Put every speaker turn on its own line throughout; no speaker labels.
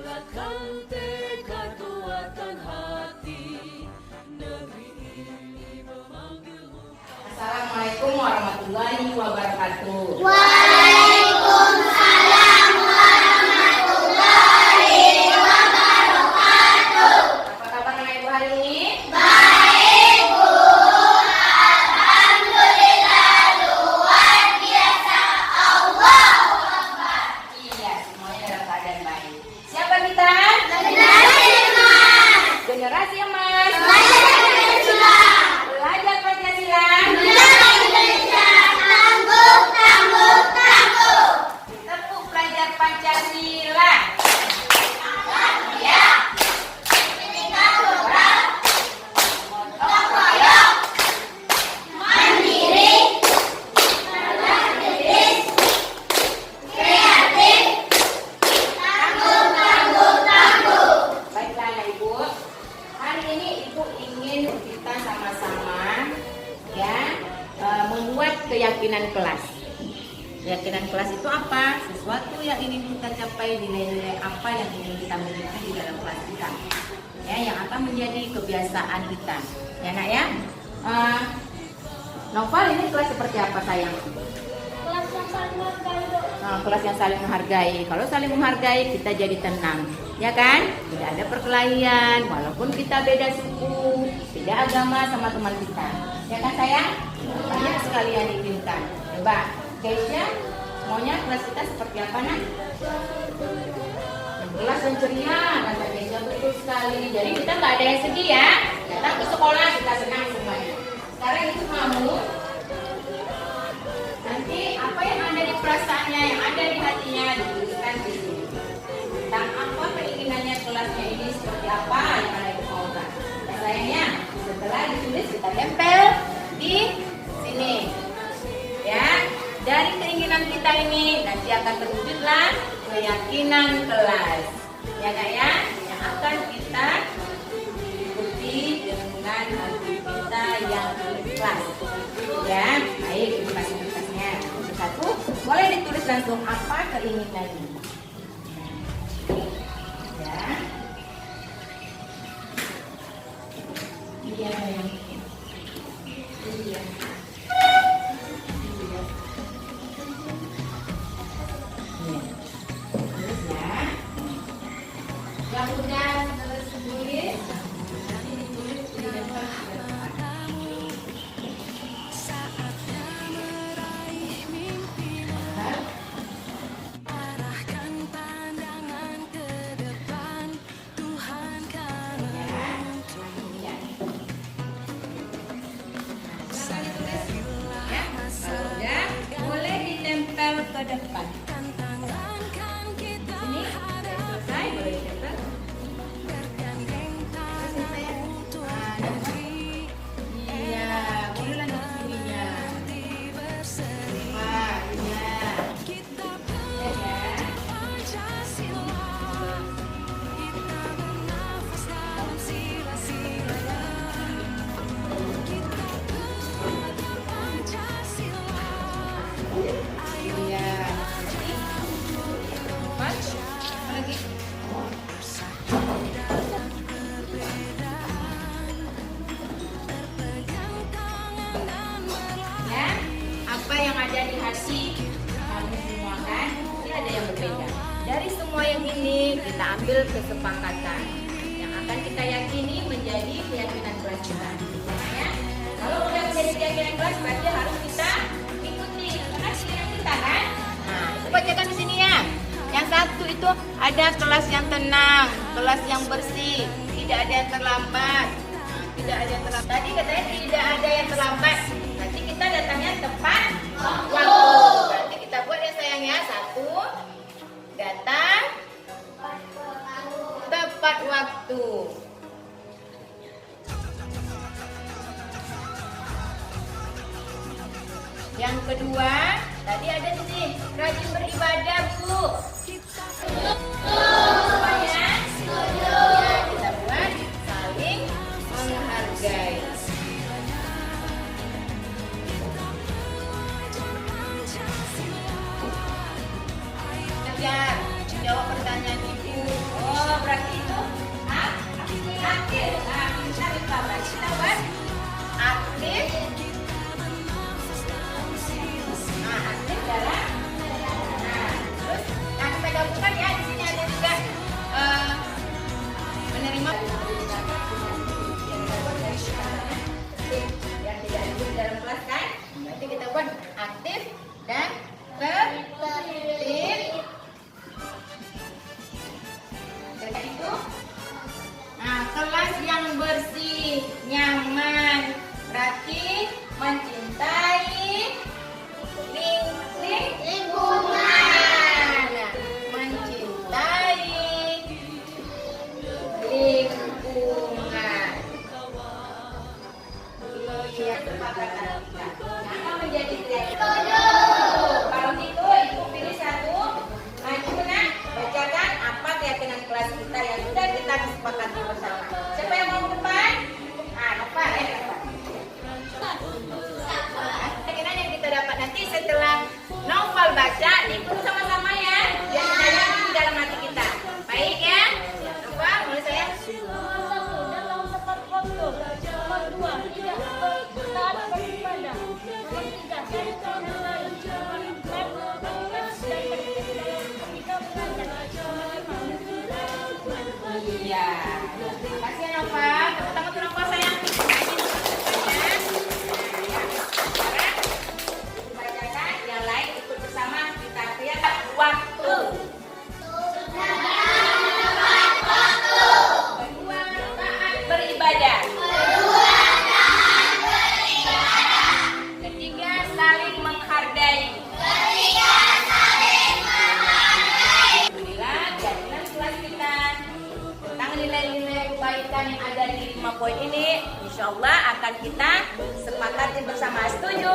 Kuatkan tekad, kuatkan hati, negeri ini memanggilmu.
Assalamualaikum warahmatullahi wabarakatuh.
Waalaikumsalam warahmatullahi wabarakatuh.
Apa kabar anak ibu hari ini?
Baik, Bu. Alhamdulillah, luar biasa. Allahu Akbar.
Iya, semuanya dalam keadaan baik. Siapa kita?
Generasi emas.
Generasi emas.
Pancasila.
Belajar Pancasila.
Bendera Indonesia. Tangguh, tangguh, tangguh.
Tepuk pelajar Pancasila.
Ya. Ketika berat. Gotong royong. Mandiri. Strategis. Kreatif. Tangguh, tangguh, tangguh.
Baiklah anak ibu. Hari ini ibu ingin kita sama-sama ya membuat keyakinan kelas. Keyakinan kelas itu apa? Sesuatu yang ingin kita capai, nilai-nilai apa yang ingin kita miliki di dalam kelas kita. Ya, yang akan menjadi kebiasaan kita. Ya, Nak ya. Novel ini kelas seperti apa sayang?
Kelas yang paling menghargai, Dok.
Kelas yang saling menghargai. Kalau saling menghargai, kita jadi tenang, ya kan? Tidak ada perkelahian, walaupun kita beda suku, beda agama sama teman kita, ya kan sayang? Banyak sekali yang diinginkan. Coba, guys ya, maunya kelas kita seperti apa nak? Kelas yang ceria, kata Keisha, betul sekali. Jadi kita nggak ada yang sedih ya. Datang ke sekolah kita senang semuanya. Sekarang itu kamu. Nanti apa yang ada di perasaannya, yang ada di hatinya dituliskan di sini. Tentang apa keinginannya kelasnya ini seperti apa yang ada di maukan. Ya sayangnya, setelah ditulis kita tempel di sini. Ya, dari keinginan kita ini nanti akan terwujudlah keyakinan kelas. Ya Kak ya, yang akan kita ikuti dengan aktivitas yang ikhlas. Ya, baik, ini fasilitasnya. Satu, boleh ditulis langsung apa keinginannya. Ya. Iya, sayang. Iya. Iya. Terus ya. Yang udah terus tulis, nanti ditulis di depan. Boleh ditempel ke depan. Sini, selesai, boleh ditempel. Terus saya, iya, boleh lanjut sininya. Iya. Iya. Empat. Lagi. Ya, apa yang ada di hati kamu semua kan? Ini ada yang berbeda. Dari semua yang ini kita ambil kesepakatan yang akan kita yakini menjadi keyakinan kelas kita. Ya, kalau udah menjadi keyakinan kelas berarti harus kita ikuti karena keyakinan kita kan. Nah, itu bacakan di sini ya. Yang satu itu ada kelas yang tenang, kelas yang bersih, tidak ada yang terlambat. Tidak ada yang terlambat. Tadi katanya tidak ada yang terlambat. Nanti kita datangnya tepat waktu. Berarti kita buat ya sayang ya. Satu, datang tepat waktu. Yang kedua, tadi ada di sini rajin beribadah, Bu. Semuanya? Ya, kita buat saling menghargai. Kejar, jawab pertanyaan Ibu. Oh, Nah, kelas yang bersih, nyaman, berarti mencintai lingkungan. Nah, mencintai lingkungan. Ya, kesepakatan kita. Apa menjadi kreatif? Kalau gitu, ibu pilih satu. Maju nak, bacakan apa keyakinan kelas kita yang sudah kita kesepakati bersama. Siapa yang mau ke depan? Ah, Nova ya. Keyakinan yang kita dapat nanti setelah Novel baca, diikuti sama-sama ya. Biar kita yakin di dalam hati kita. Baik ya? Nova, mulai saya.
Satu, dalam tepat waktu. Nomor 2, tidak taat beribadah. Nomor 3, cari kaum lain. Nomor 4, berkas dan beribadah ketika belajar. Nomor 5, mencintai lingkungan.
Iya. Terima kasih ya Nova. Tepuk tangan untuk Nova sayang. Bacakan yang lain ikut bersama kita lihat waktu. Kedua, taat beribadah. Ketiga, saling menghargai. Alhamdulillah, jadilah kelas kita tentang nilai-nilai kebaikan yang ada di 5 poin ini, insya Allah akan kita sepakati bersama. Setuju?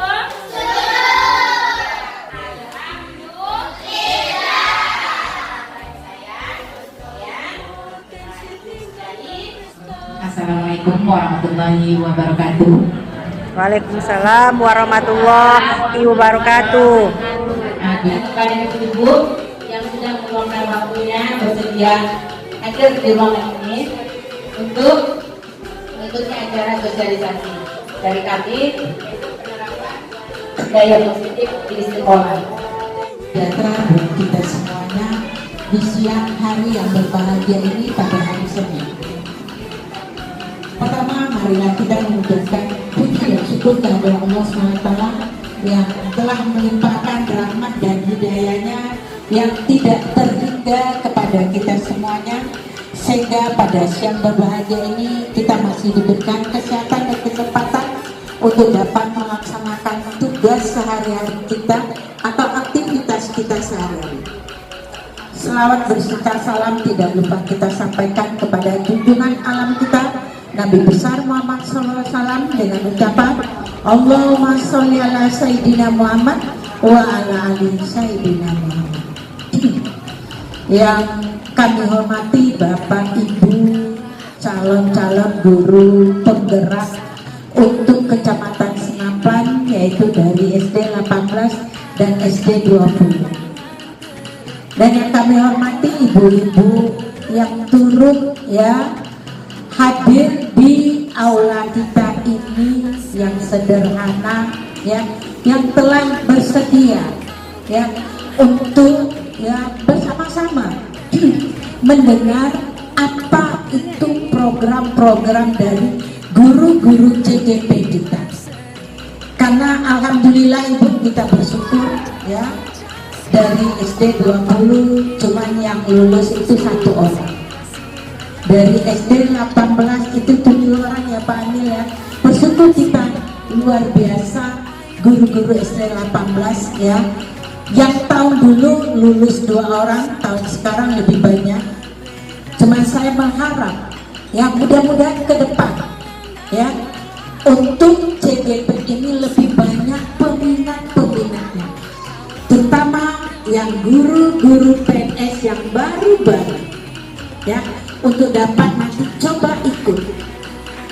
Assalamualaikum warahmatullahi wabarakatuh.
Waalaikumsalam warahmatullahi wabarakatuh.
Kepada ibu yang sudah meluangkan waktunya bersedia hadir di ruangan ini untuk mengikuti acara sosialisasi dari kami, daya positif di sekolah. Sejahtera buat kita semuanya di siang hari yang berbahagia ini pada hari Senin. Pertama, marilah kita mengucapkan puji dan syukur kepada Allah SWT yang telah melimpahkan rahmat dan hidayahnya yang tidak terhingga kepada kita semuanya, sehingga pada siang berbahagia ini kita masih diberikan kesehatan dan kesempatan untuk dapat melaksanakan tugas sehari-hari kita atau aktivitas kita sehari-hari. Selawat berserta salam tidak lupa kita sampaikan kepada junjungan alam kita Nabi besar Muhammad SAW dengan ucapan Allahumma sholli ala Sayyidina Muhammad wa ala ali Sayyidina Muhammad. Yang kami hormati Bapak Ibu calon-calon guru penggerak untuk Kecamatan Senapan, yaitu dari SD 18 dan SD 20. Dan yang kami hormati ibu-ibu yang turut ya hadir di aula kita ini yang sederhana ya, yang telah bersedia ya untuk ya bersama-sama mendengar apa itu program-program dari guru-guru CGP kita. Karena alhamdulillah Ibu kita bersyukur ya, dari SD 20 cuman yang lulus itu 1 orang. Dari SD 18 itu 7 orang ya Pak Anil ya. Bersyukur kita luar biasa guru-guru SD 18 ya. Yang tahun dulu lulus 2 orang, tahun sekarang lebih banyak. Cuma saya berharap ya mudah-mudahan ke depan ya untuk CGP ini lebih banyak peminat-peminatnya. Terutama yang guru-guru PNS yang baru-baru ya, untuk dapat nanti coba ikut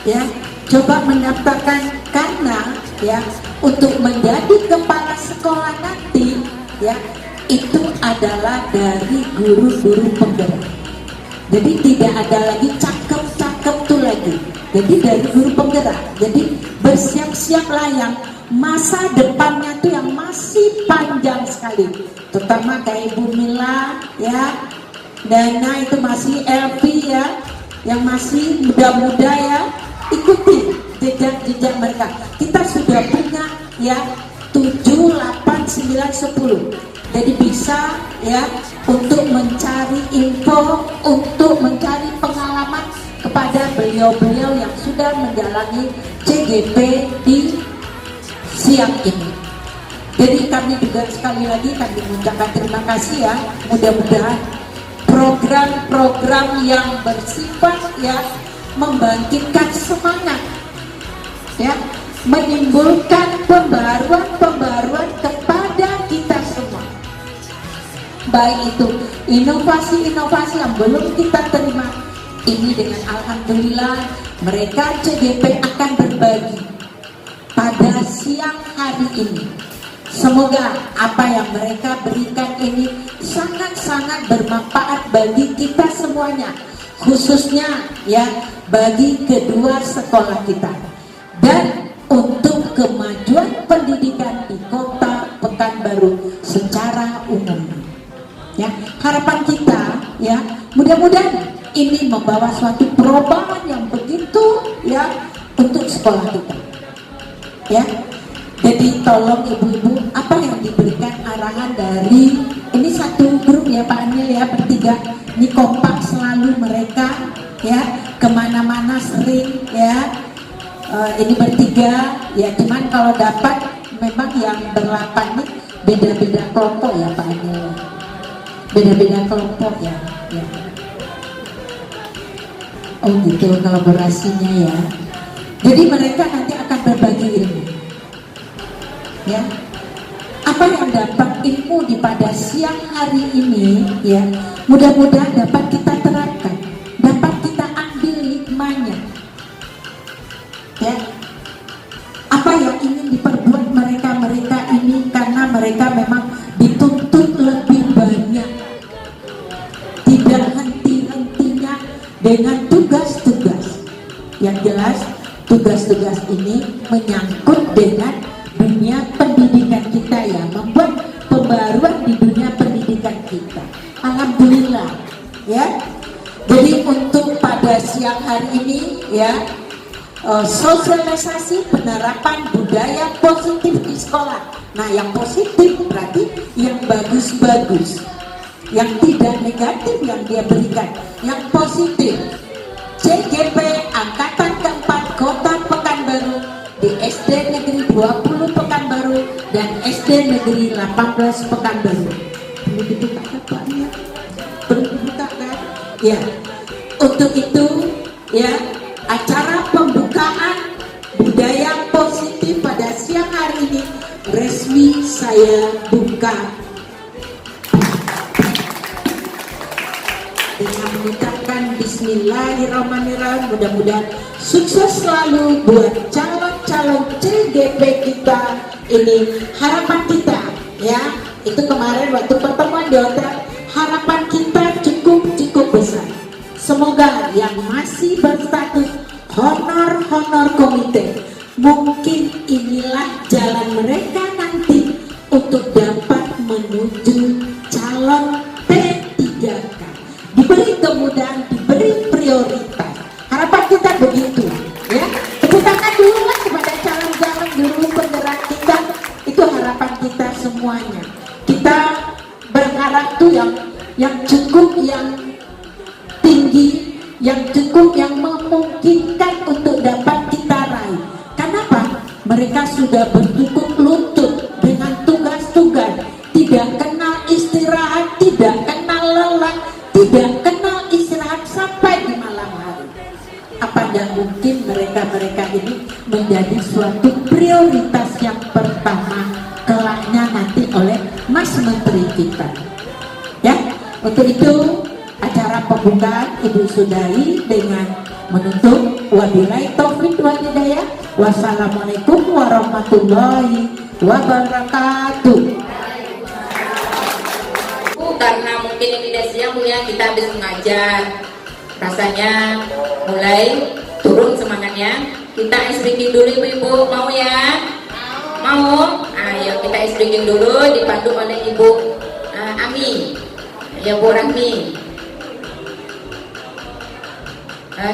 ya, coba mendaftarkan, karena ya untuk menjadi kepala sekolah nanti ya itu adalah dari guru-guru penggerak. Jadi tidak ada lagi cakep-cakep tuh lagi, jadi dari guru penggerak. Jadi bersiap-siaplah yang masa depannya tuh yang masih panjang sekali, terutama kayak Ibu Mila ya, Dana itu masih Elvi ya, yang masih muda-muda ya, ikuti jejak-jejak mereka. Kita sudah punya ya 7, 8, 9, 10. Jadi bisa ya untuk mencari info, untuk mencari pengalaman kepada beliau-beliau yang sudah menjalani CGP di siang ini. Jadi kami juga sekali lagi kami mengucapkan terima kasih ya. Mudah-mudahan program-program yang bersifat ya membangkitkan semangat ya, menimbulkan pembaruan kepada kita semua, baik itu inovasi-inovasi yang belum kita terima ini, dengan alhamdulillah mereka CGP akan berbagi pada siang hari ini. Semoga apa yang mereka berikan ini sangat-sangat bermanfaat bagi kita semuanya, khususnya ya bagi kedua sekolah kita dan untuk kemajuan pendidikan di Kota Pekanbaru secara umum. Ya, harapan kita ya mudah-mudahan ini membawa suatu perubahan yang begitu ya untuk sekolah kita. Ya. Jadi tolong ibu-ibu, apa yang diberikan arahan dari ini satu grup ya Pak Anil ya, bertiga, ini kompak selalu mereka ya, kemana-mana sering ya, ini bertiga ya, cuman kalau dapat memang yang berlapan nih beda-beda kelompok ya Pak Anil, beda-beda kelompok ya. Oh gitu kolaborasinya ya. Jadi mereka nanti akan berbagi ilmu. Ya, apa yang dapat ilmu di pada siang hari ini ya, mudah-mudahan dapat kita terapkan, dapat kita ambil hikmahnya. Ya, apa yang ingin diperbuat mereka ini karena mereka memang dituntut lebih banyak, tidak henti-hentinya dengan tugas-tugas. Yang jelas tugas-tugas ini menyangkut dengan dunia pendidikan kita ya, membuat pembaruan di dunia pendidikan kita. Alhamdulillah ya. Jadi untuk pada siang hari ini ya, sosialisasi penerapan budaya positif di sekolah. Nah yang positif berarti yang bagus-bagus, yang tidak negatif yang dia berikan, yang positif. CGP Angkatan Keempat Kota Pekanbaru di SD Negeri 20 Pekanbaru dan SD Negeri 18 Pekanbaru. Perlu dibuka kan? Perlu dibuka kan? Ya. Untuk itu ya, acara pembukaan budaya positif pada siang hari ini resmi saya buka dengan mengucapkan Bismillahirrahmanirrahim. Mudah-mudahan sukses selalu buat calon-calon CGP kita ini. Harapan kita ya, itu kemarin waktu pertemuan di hotel, harapan kita cukup besar. Semoga yang masih berstatus honor komite, mungkin inilah jalan mereka nanti untuk dapat menuju calon P3K, diberi kemudahan, diberi prioritas. Harapan kita begitu ya. Tepuk tangan dulu lah kepada calon-calon guru penggerak kita. Itu harapan kita semuanya. Kita berharap tuh yang cukup, yang tinggi, yang cukup, yang memungkinkan untuk dapat kita raih. Kenapa? Mereka sudah bertukuk lutut dengan tugas-tugas, tidak kenal istirahat, tidak kenal lelah, tidak kenal istirahat sampai di malam hari. Apa yang mungkin mereka ini menjadi suatu prioritas yang pertama kelaknya nanti oleh Mas Menteri kita. Ya, untuk itu acara pembukaan Ibu sudahi dengan menutup wabillahi taufik wal hidayah. Wassalamualaikum warahmatullahi wabarakatuh.
Karena mungkin ini tidak siang Bu ya, kita habis mengajar, rasanya mulai turun semangatnya. Kita ice breaking dulu Ibu-ibu, mau ya? Mau? Ayo kita ice breaking dulu, dipandu oleh Ibu Ami, ya Bu Rahmi.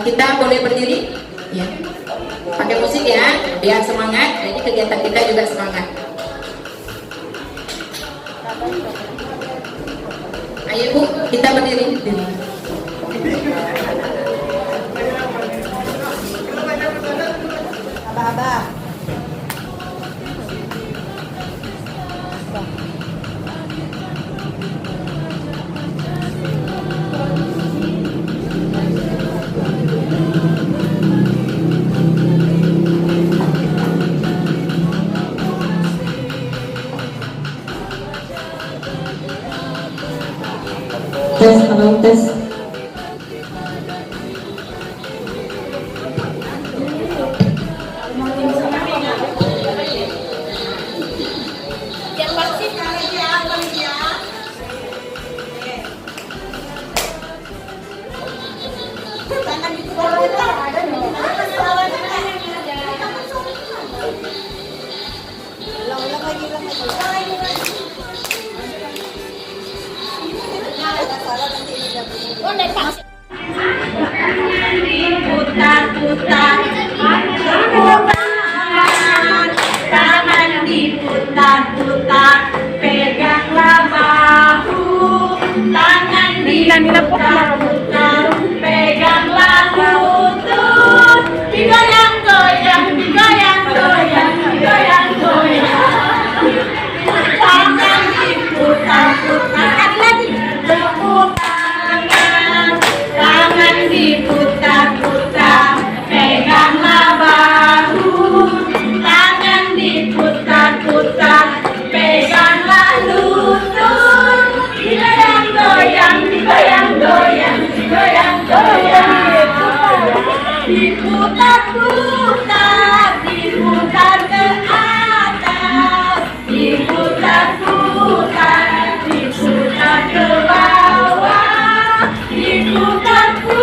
Kita boleh berdiri? Ya. Pakai musik ya, biar semangat. Jadi kegiatan kita juga semangat. Ayo Bu, kita berdiri.
tes.
Yang pasti oh, naik taksi. Putar-putar, tangan diputar-putar, peganglah bahu, tangan diputar-putar, peganglah lutut, digoyang-goyang, digoyang-goyang, digoyang-goyang, tangan diputar-putar, tepuk tangan, tangan diputar-putar, peganglah bahu, tangan diputar-putar, peganglah lutut, digoyang-goyang, digoyang-goyang, digoyang-goyang, diputar-putar, diputar ke atas, diputar-putar, diputar ke bawah, diputar-putar,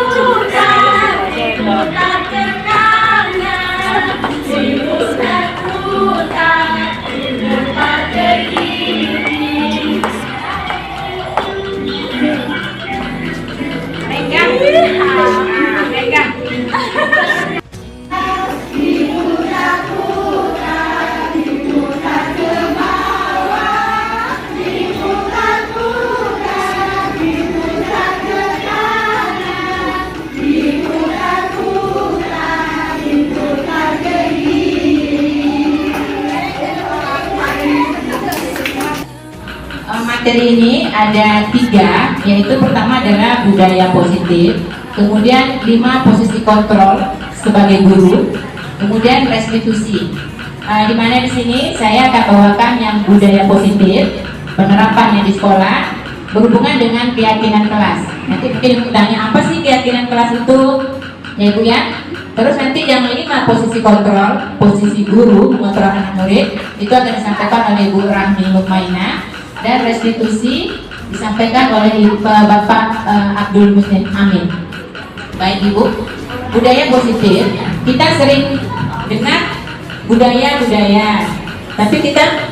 diputar ke kanan, diputar-putar, diputar ke kiri. Pegang, pegang.
Materi ini ada 3, yaitu pertama adalah budaya positif, kemudian 5 posisi kontrol sebagai guru, kemudian restitusi. Di mana di sini saya akan bawakan yang budaya positif, penerapannya di sekolah berhubungan dengan keyakinan kelas. Nanti mungkin tanya apa sih keyakinan kelas itu, ya Ibu ya. Terus nanti yang 5 posisi kontrol, posisi guru mengontrol anak murid itu akan disampaikan oleh Ibu Rahmi Mukmaina. Dan restitusi disampaikan oleh Bapak Abdul Muslim Amin. Baik Ibu, budaya positif, kita sering dengar budaya-budaya, tapi kita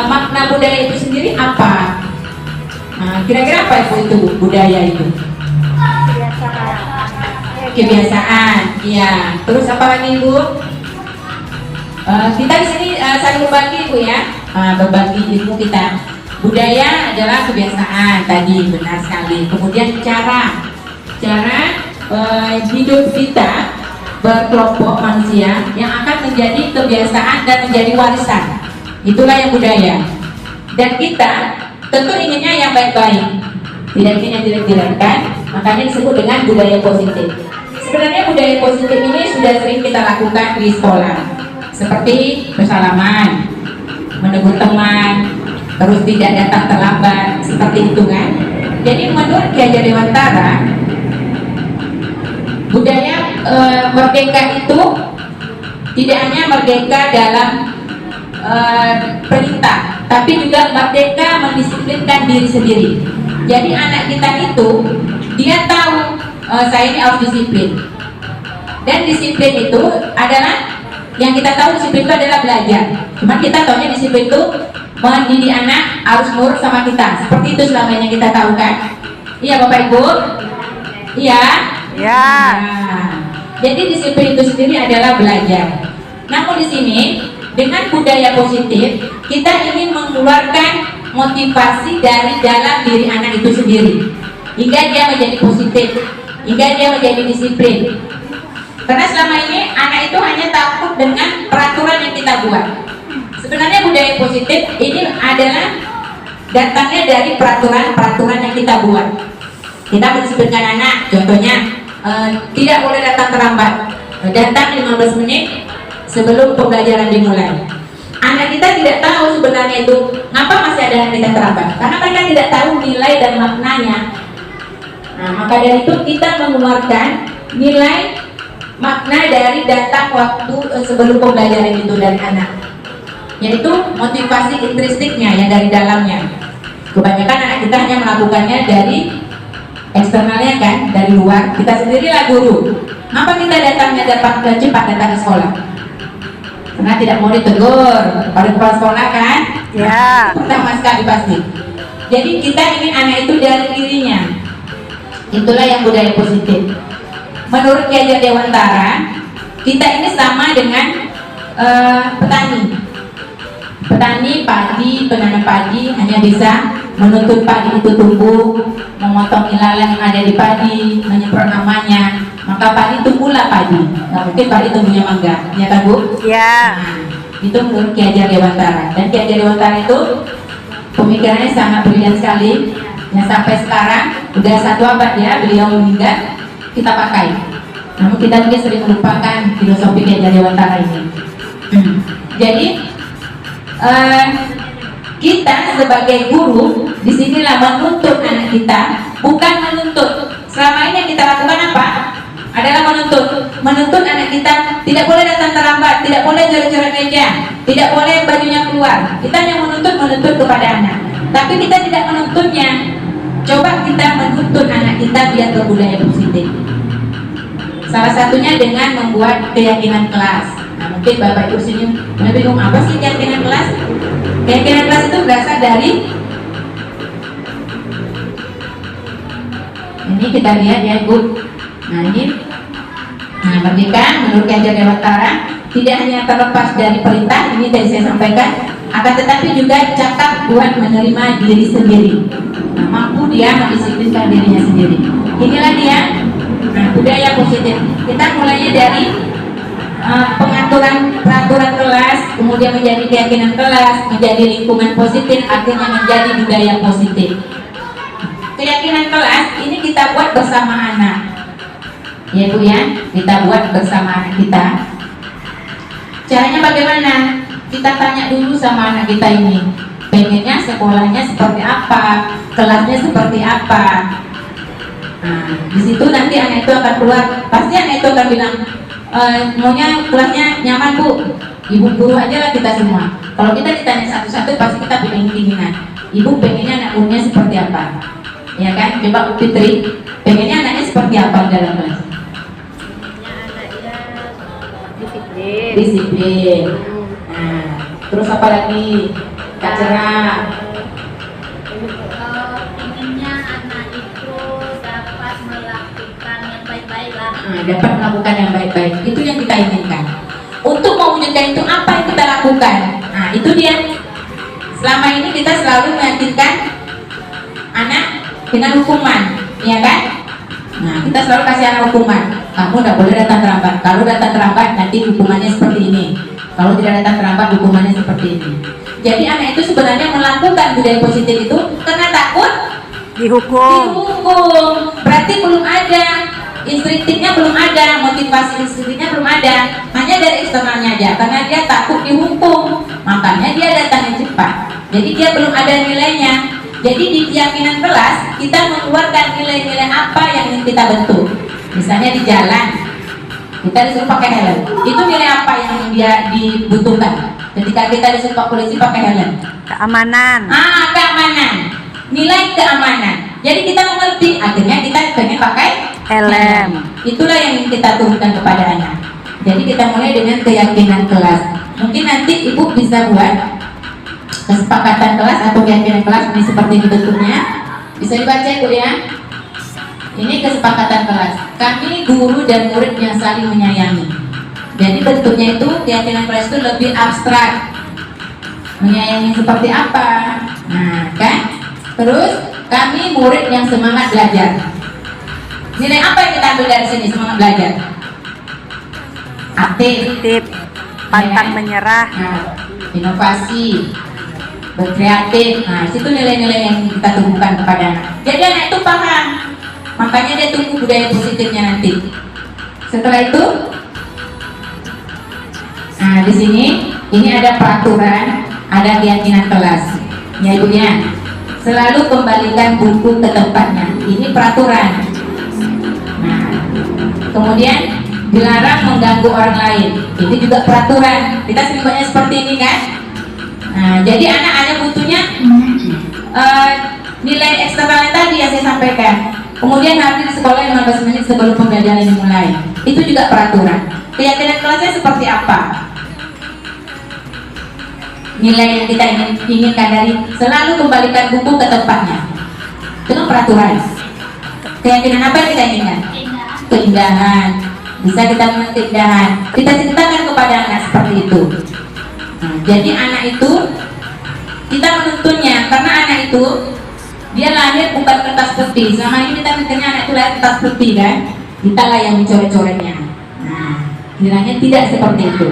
makna budaya itu sendiri apa? Kira-kira apa itu budaya itu? Kebiasaan, iya. Terus apa lagi Ibu? Kita di sini saling berbagi Ibu ya, berbagi ilmu kita. Budaya adalah kebiasaan, tadi benar sekali. Kemudian cara hidup kita berkelompok manusia yang akan menjadi kebiasaan dan menjadi warisan. Itulah yang budaya. Dan kita tentu inginnya yang baik-baik, tidak ingin yang jelek-jelekan, makanya disebut dengan budaya positif. Sebenarnya budaya positif ini sudah sering kita lakukan di sekolah, seperti bersalaman, menegur teman, terus tidak datang terlambat, seperti itu kan. Jadi menurut Ki Hajar Dewantara, budaya merdeka itu tidak hanya merdeka dalam perintah, tapi juga merdeka mendisiplinkan diri sendiri. Jadi anak kita itu dia tahu saya ini harus disiplin, dan disiplin itu adalah yang kita tahu, disiplin itu adalah belajar. Cuma kita tahunya disiplin itu mendidik anak harus nurut sama kita, seperti itu selama yang kita tahu kan? Iya Bapak Ibu? Iya?
Ya.
Nah, jadi disiplin itu sendiri adalah belajar. Namun di sini dengan budaya positif kita ingin mengeluarkan motivasi dari dalam diri anak itu sendiri, hingga dia menjadi positif, hingga dia menjadi disiplin. Karena selama ini anak itu hanya takut dengan peraturan yang kita buat. Sebenarnya budaya positif ini adalah datangnya dari peraturan-peraturan yang kita buat. Kita mendisiplinkan anak, contohnya tidak boleh datang terlambat, datang 15 menit sebelum pembelajaran dimulai. Anak kita tidak tahu sebenarnya itu ngapa masih ada anak kita terlambat, karena mereka tidak tahu nilai dan maknanya. Nah, maka dari itu kita mengeluarkan nilai makna dari data waktu sebelum pembelajaran itu dari anak, yaitu motivasi intrinstiknya yang dari dalamnya. Kebanyakan anak kita hanya melakukannya dari eksternalnya kan, dari luar. Kita sendirilah guru. Apa kita datangnya dapat cepat datang ke sekolah? Karena tidak mau ditegur oleh kepala sekolah kan?
Ya.
Pertama sekali pasti. Jadi kita ingin anak itu dari dirinya. Itulah yang budaya positif. Menurut Ki Hajar Dewantara, kita ini sama dengan petani. Petani padi, penanam padi hanya bisa menuntut padi itu tumbuh, memotong ilalang yang ada di padi, menyemprot namanya, maka padi tumbuhlah padi. Nggak mungkin padi tumbuhnya mangga, ya kan Bu?
Ya.
Nah, itu menurut Ki Hajar Dewantara. Dan Ki Hajar Dewantara itu pemikirannya sangat brilian sekali. Yang sampai sekarang udah 1 abad ya beliau meninggal, kita pakai. Namun kita mungkin sering melupakan filosofi Ki Hajar Dewantara ini. Jadi kita sebagai guru disinilah menuntut anak kita, bukan menuntut. Selama ini yang kita lakukan apa? Adalah menuntut anak kita tidak boleh datang terlambat, tidak boleh coret-coret meja, tidak boleh bajunya keluar. Kita hanya menuntut kepada anak, tapi kita tidak menuntutnya. Coba kita menuntut anak kita biar berbudaya positif. Salah satunya dengan membuat keyakinan kelas. Nah, mungkin Bapak Ibu sini bingung apa sih keyakinan kelas? Keyakinan kelas itu berasal dari ini, kita lihat ya Bu. Nah ini, nah merdeka menurut Ki Hajar Dewantara tidak hanya terlepas dari perintah, ini tadi saya sampaikan, akan tetapi juga cakap buat menerima diri sendiri. Nah, mampu dia mendisiplinkan dirinya sendiri. Inilah dia. Nah, budaya positif. Kita mulainya dari pengaturan peraturan kelas, kemudian menjadi keyakinan kelas, menjadi lingkungan positif, akhirnya menjadi budaya positif. Keyakinan kelas ini kita buat bersama anak, ya Bu ya, kita buat bersama anak kita. Caranya bagaimana? Kita tanya dulu sama anak kita ini, pengennya sekolahnya seperti apa, kelasnya seperti apa. Nah, di situ nanti anak itu akan keluar, pasti anak itu akan bilang, maunya kelasnya nyaman Bu, ibu guru aja lah kita semua. Kalau kita ditanya satu-satu pasti kita pengen-pengenan, ibu pengennya anak gurunya seperti apa, ya kan? Coba Bu Fitri, pengennya anaknya seperti apa dalam kelas? Disiplin. Nah, terus apa lagi? Kak Cerah.
Inginnya anak itu dapat melakukan yang baik-baik lah.
Nah, dapat melakukan yang baik-baik, itu yang kita inginkan. Untuk mewujudkan itu apa yang kita lakukan? Nah itu dia. Selama ini kita selalu meyakinkan anak dengan hukuman, ya kan? Nah kita selalu kasih anak hukuman. Kamu tidak boleh datang terlambat. Kalau datang terlambat nanti hukumannya seperti ini. Kalau tidak datang terlambat hukumannya seperti ini. Jadi anak itu sebenarnya melakukan budaya positif itu karena takut
Dihukum.
Berarti belum ada instinktifnya, belum ada motivasi instinktifnya, belum ada, hanya dari eksternalnya aja karena dia takut dihukum, makanya dia datangnya cepat. Jadi dia belum ada nilainya. Jadi di keyakinan kelas kita mengeluarkan nilai-nilai apa yang ingin kita bentuk. Misalnya di jalan kita disuruh pakai helm, itu nilai apa yang dia dibutuhkan ketika kita disuruh Pak Polisi pakai helm?
Keamanan.
Keamanan, nilai keamanan. Jadi kita mengerti, akhirnya kita pengen pakai
Helm.
Itulah yang ingin kita turunkan kepada anak. Jadi kita mulai dengan keyakinan kelas. Mungkin nanti ibu bisa buat kesepakatan kelas atau keyakinan kelas ini seperti ini bentuknya. Bisa dibaca Bu ya. Ini kesepakatan kelas. Kami guru dan murid yang saling menyayangi. Jadi bentuknya itu keyakinan kelas itu lebih abstrak. Menyayangi seperti apa? Nah, kan? Terus kami murid yang semangat belajar. Nilai apa yang kita ambil dari sini semangat belajar? Aktif,
Pantang menyerah.
nah, inovasi, berkreatif. Nah, situ nilai-nilai yang kita tumbuhkan kepada anak. Jadi anak itu paham. Makanya dia tumbuh budaya positifnya nanti. Setelah itu, nah di sini ini ada peraturan, ada keyakinan kelas. Ya Ibu ya. selalu kembalikan buku ke tempatnya. Ini peraturan. Nah, kemudian dilarang mengganggu orang lain. Ini juga peraturan. Kita sering banyak seperti ini kan? Nah, jadi anak-anak butuhnya nilai eksternal tadi yang saya sampaikan. Kemudian hadir di sekolah 15 menit sebelum pembelajaran dimulai. Itu juga peraturan. Keyakinan kelasnya seperti apa? Nilai yang kita inginkan dari selalu kembalikan buku ke tempatnya. Itu peraturan. Keyakinan apa yang kita inginkan? Keindahan. Bisa kita mengenai keindahan. Kita ceritakan kepada anak seperti itu. Nah, jadi anak itu kita menuntunnya karena anak itu dia lahir bukan kertas putih. Selama ini kita mikirnya anak itu lahir kertas putih kan? Kita lah yang mencoret-coretnya. Nah, kiranya tidak seperti itu.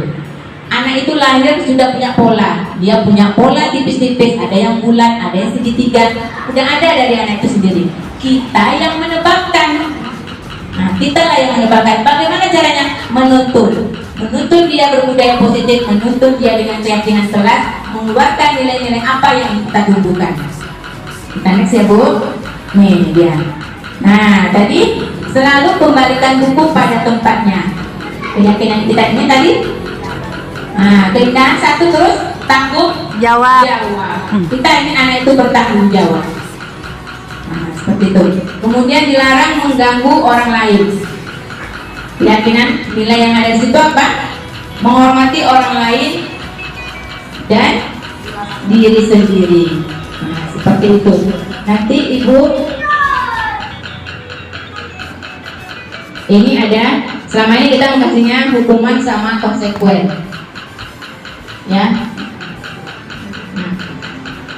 Anak itu lahir sudah punya pola. Dia punya pola tipis-tipis. Ada yang bulat, ada yang segitiga. Udah ada dari anak itu sendiri. Kita yang menebakkan. Nah, kita lah yang menebakkan. Bagaimana caranya? Menuntun. Menuntun dia berbudaya positif, menuntun dia dengan keyakinan kelas, mengeluarkan nilai-nilai apa yang kita tumbuhkan. Kita next ya Bu. Nih dia. Nah, tadi selalu kembalikan buku pada tempatnya. Keyakinan kita ini tadi. Nah, keindahan satu, terus tanggung
Jawab.
Kita ingin anak itu bertanggung jawab. Nah, seperti itu. Kemudian dilarang mengganggu orang lain. Keyakinan nilai yang ada di situ apa? Menghormati orang lain dan diri sendiri. Nah, seperti itu. Nanti Ibu ini ada, selama ini kita mengasihnya hukuman sama konsekuen. Ya. Nah,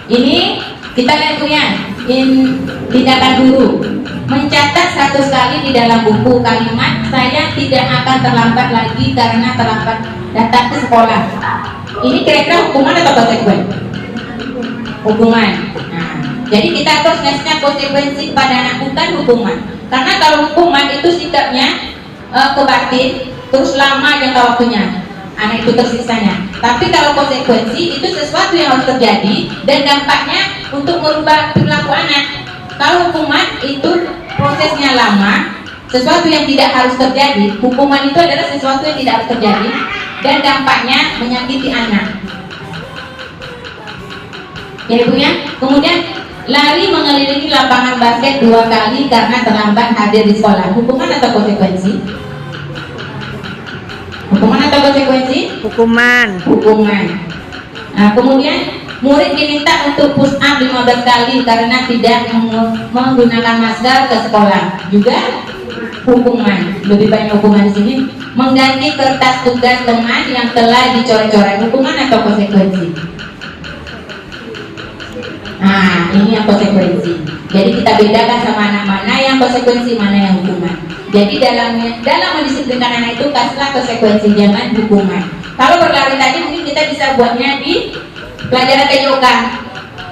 ini kita lihat punya tindakan guru. Mencatat 100 kali di dalam buku kalimat saya tidak akan terlambat lagi karena terlambat datang ke sekolah. Ini kira-kira hukuman atau konsekuen? Hukuman. Nah, jadi kita harus ngasihnya konsekuensi pada anak, bukan hukuman. Karena kalau hukuman itu sikapnya kebatin, terus lama jangka waktunya, anak itu tersiksanya. Tapi kalau konsekuensi itu sesuatu yang harus terjadi dan dampaknya untuk merubah perilaku anak. Kalau hukuman itu prosesnya lama, sesuatu yang tidak harus terjadi. Hukuman itu adalah sesuatu yang tidak harus terjadi dan dampaknya menyakiti anak. Ya Ibu ya. Kemudian lari mengelilingi lapangan basket 2 kali karena terlambat hadir di sekolah. Hukuman atau konsekuensi? Hukuman atau konsekuensi?
Hukuman.
Hukuman. Nah, kemudian murid diminta untuk push up 15 kali karena tidak menggunakan masker ke sekolah. Juga hukuman. Lebih banyak hukuman di sini. Mengganti kertas tugas teman yang telah dicoret-coret. Hukuman atau konsekuensi? Nah, ini yang konsekuensi. Jadi kita bedakan sama anak mana yang konsekuensi, mana yang hukuman. Jadi dalam mendisiplinkan anak itu kasihlah konsekuensi, jangan hukuman. Kalau berlari tadi mungkin kita bisa buatnya di pelajaran PJOK.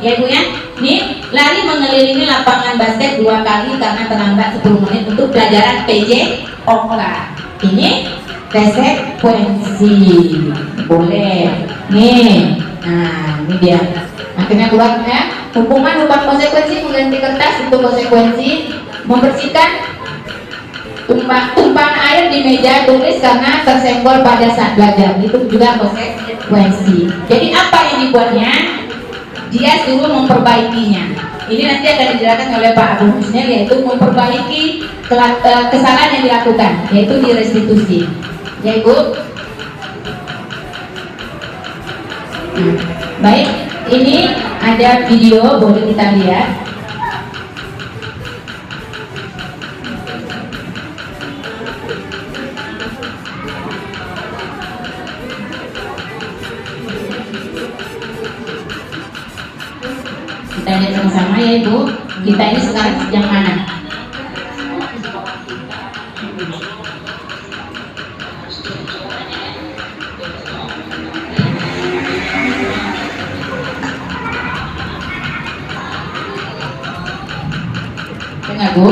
Ya Ibu ya. Nih, lari mengelilingi lapangan basket 2 kali karena terlambat 10 menit untuk pelajaran PJOK. Ini konsekuensi. Boleh. Nih. Nah, ini dia. Akhirnya keluar ya. Hukuman berupa konsekuensi mengganti kertas untuk konsekuensi, membersihkan tumpahan air di meja tulis karena tersenggol pada saat belajar. Itu juga konsekuensi. Jadi apa yang dibuatnya? Dia suruh memperbaikinya. Ini nanti akan dijelaskan oleh Pak Abu Husnil, yaitu memperbaiki kesalahan yang dilakukan, yaitu direstitusi. Ya Ibu. Baik, ini ada video, boleh kita lihat. Kita lihat sama-sama ya Ibu. Kita ini sekarang yang mana? Dengar Bu.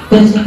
Besok.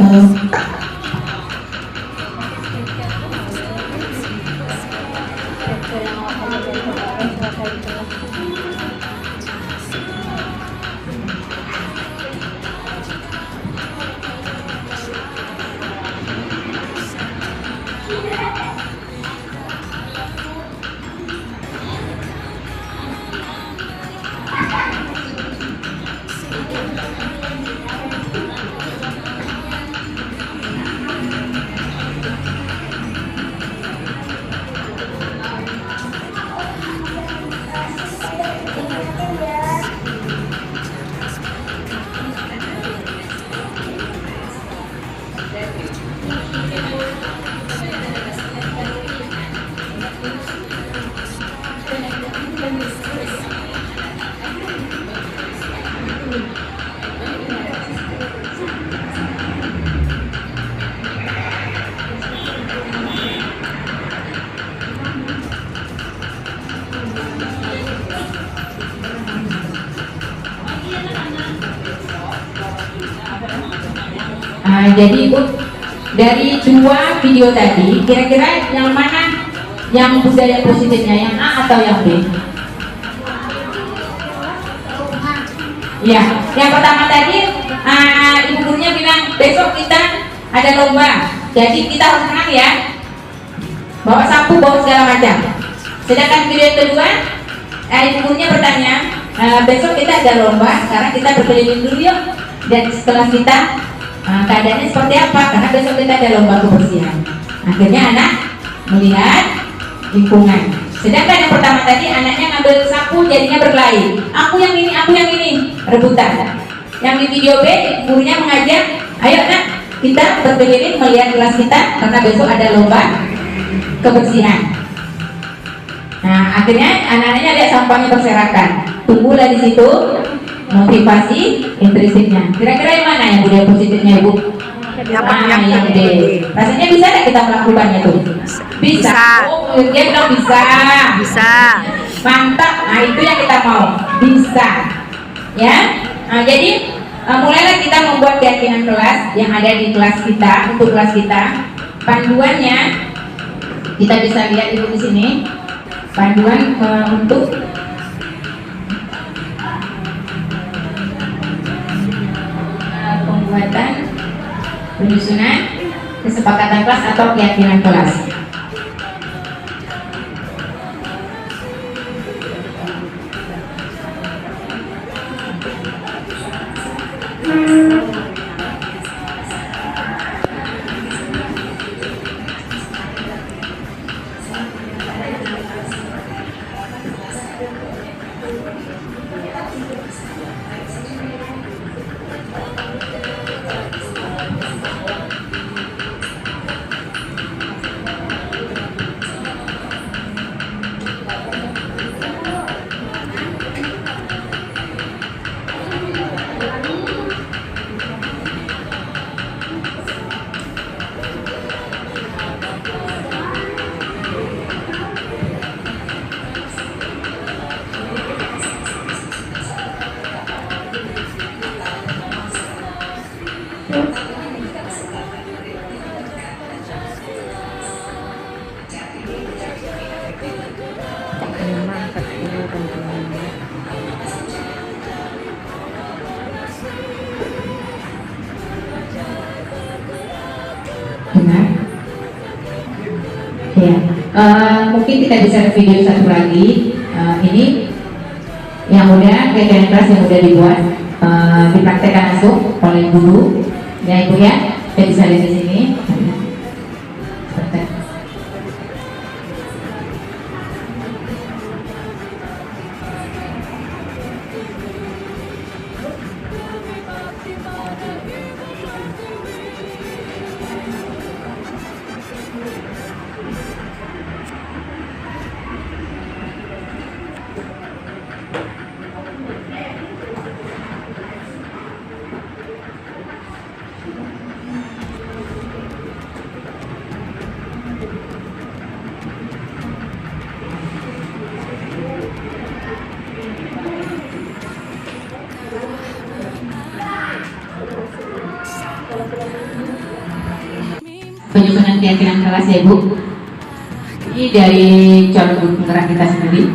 Jadi Ibu, dari 2 video tadi, kira-kira yang mana yang budaya positifnya, yang A atau yang B? Ya, yang pertama tadi Ibu gurunya bilang besok kita ada lomba, jadi kita harus menang ya, bawa sapu, bawa segala macam. Sedangkan video yang kedua, Ibu gurunya bertanya, besok kita ada lomba, sekarang kita berkeliling dulu yuk, dan setelah kita keadaannya seperti apa, karena besok kita ada lomba kebersihan. Akhirnya anak melihat lingkungan. Sedangkan yang pertama tadi anaknya ngambil sapu, jadinya berkelahi, aku yang ini, rebutan. Yang di video B, gurunya mengajak, ayo nak, kita berkeliling melihat kelas kita, karena besok ada lomba kebersihan. Nah, akhirnya anak-anaknya lihat sampahnya berserakan, tunggulah di situ motivasi intrinsiknya. Kira-kira yang mana yang budaya positifnya Ibu? Yang D. Rasanya bisa nggak kita melakukannya tuh? Bisa. Oh, dia bilang bisa.
Bisa.
Mantap. Nah, itu yang kita mau. Bisa. Ya. Nah, jadi mulailah kita membuat keyakinan kelas yang ada di kelas kita, untuk kelas kita. Panduannya kita bisa lihat Ibu di sini. Panduan untuk pembuatan penyusunan kesepakatan kelas atau keyakinan kelas. Benar? Ya, mungkin kita bisa video satu lagi. Ini yang udah kegiatan kelas yang udah dibuat, dipraktekkan langsung oleh guru. Ya Ibu ya, kita bisa lihat di sini. kelas ya Bu. Ini dari calon guru penggerak kita sendiri.